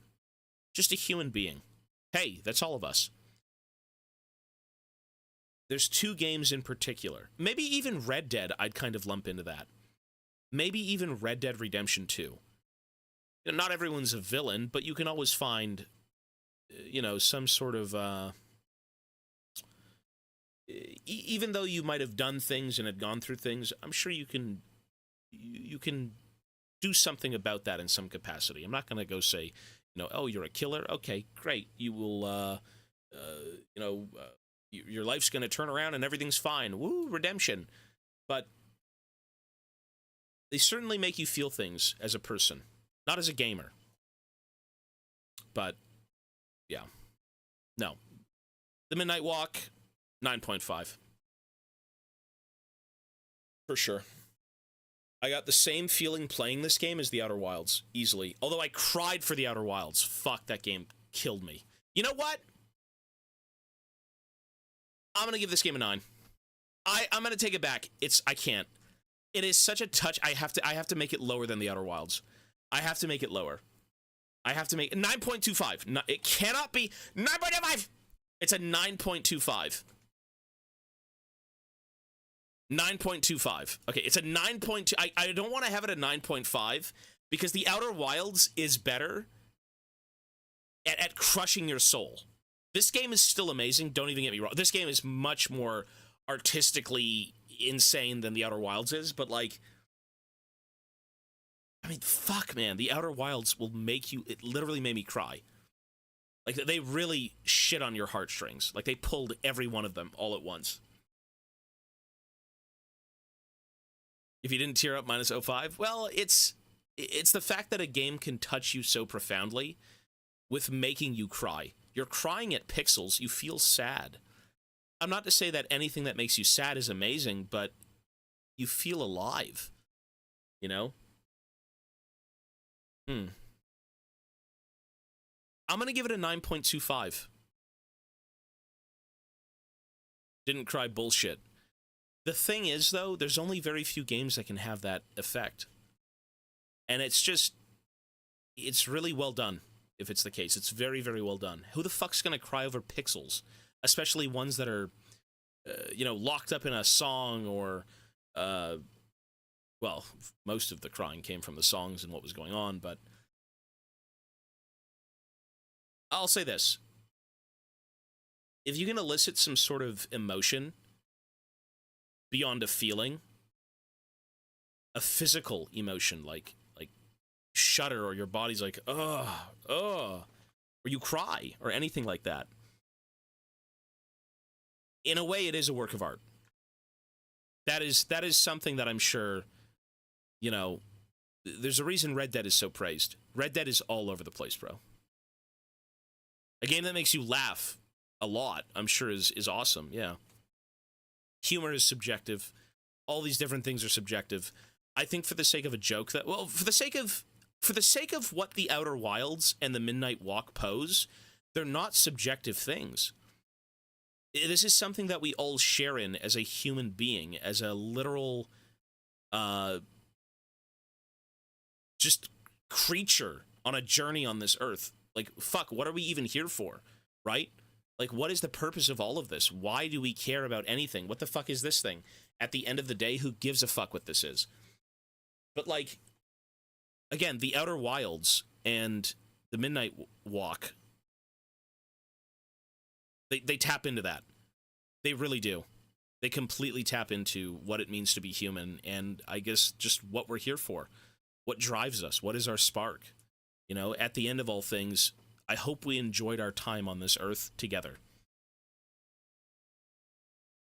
just a human being, hey, that's all of us. There's two games in particular. Maybe even Red Dead, I'd kind of lump into that. Maybe even Red Dead Redemption 2. You know, not everyone's a villain, but you can always find, you know, some sort of... even though you might have done things and had gone through things, I'm sure you can do something about that in some capacity. I'm not going to go say, you know, oh, you're a killer. Okay, great. You will, you know, your life's going to turn around and everything's fine. Woo, redemption. But they certainly make you feel things as a person, not as a gamer. But, yeah. No. The Midnight Walk, 9.5. For sure. I got the same feeling playing this game as The Outer Wilds, easily. Although I cried for The Outer Wilds. Fuck, that game killed me. You know what? I'm going to give this game a 9. I'm going to take it back. I can't. It is such a touch. I have to make it lower than The Outer Wilds. I have to make it lower. I have to make 9.25. No, it cannot be 9.25. It's a 9.25. 9.25. Okay, it's a 9.2. I don't want to have it at 9.5 because The Outer Wilds is better at crushing your soul. This game is still amazing. Don't even get me wrong. This game is much more artistically insane than The Outer Wilds is, but like, I mean, fuck, man. The Outer Wilds will make you, it literally made me cry. Like, they really shit on your heartstrings. Like, they pulled every one of them all at once. If you didn't tear up, minus 0.5. Well, it's the fact that a game can touch you so profoundly with making you cry. You're crying at pixels. You feel sad. I'm not to say that anything that makes you sad is amazing, but you feel alive. You know? I'm going to give it a 9.25. Didn't cry bullshit. The thing is, though, there's only very few games that can have that effect. And it's just... it's really well done, if it's the case. It's very, very well done. Who the fuck's gonna cry over pixels? Especially ones that are, you know, locked up in a song or... well, most of the crying came from the songs and what was going on, but... I'll say this. If you can elicit some sort of emotion beyond a feeling, a physical emotion like shudder, or your body's like, ugh, or you cry, or anything like that, in a way, it is a work of art. That is something that I'm sure, you know, there's a reason Red Dead is so praised. Red Dead is all over the place, bro. A game that makes you laugh a lot, I'm sure is awesome, yeah. Humor is subjective. All these different things are subjective. I think for the sake of a joke that, well, for the sake of what The Outer Wilds and The Midnight Walk pose, they're not subjective things. This is something that we all share in as a human being, as a literal, just creature on a journey on this earth. Like, fuck, what are we even here for, right? Like, what is the purpose of all of this? Why do we care about anything? What the fuck is this thing? At the end of the day, who gives a fuck what this is? But, like, again, The Outer Wilds and The Midnight Walk, they tap into that. They really do. They completely tap into what it means to be human, and I guess just what we're here for. What drives us? What is our spark? You know, at the end of all things, I hope we enjoyed our time on this earth together.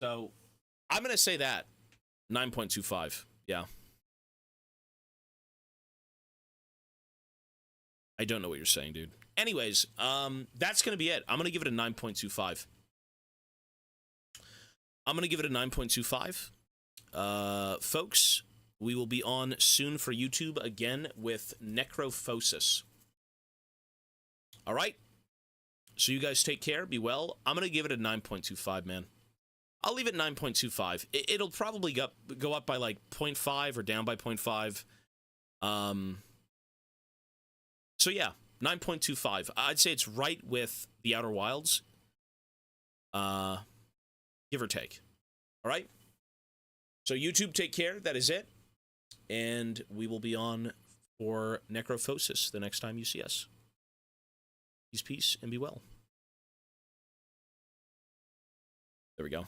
So, I'm going to say that. 9.25. Yeah. I don't know what you're saying, dude. Anyways, that's going to be it. I'm going to give it a 9.25. I'm going to give it a 9.25. Folks, we will be on soon for YouTube again with Necrophosis. All right? So you guys take care. Be well. I'm going to give it a 9.25, man. I'll leave it 9.25. It'll probably go up by like 0.5 or down by 0.5. So yeah, 9.25. I'd say it's right with The Outer Wilds. Give or take. All right? So YouTube, take care. That is it. And we will be on for Necrophosis the next time you see us. Peace, and be well. There we go.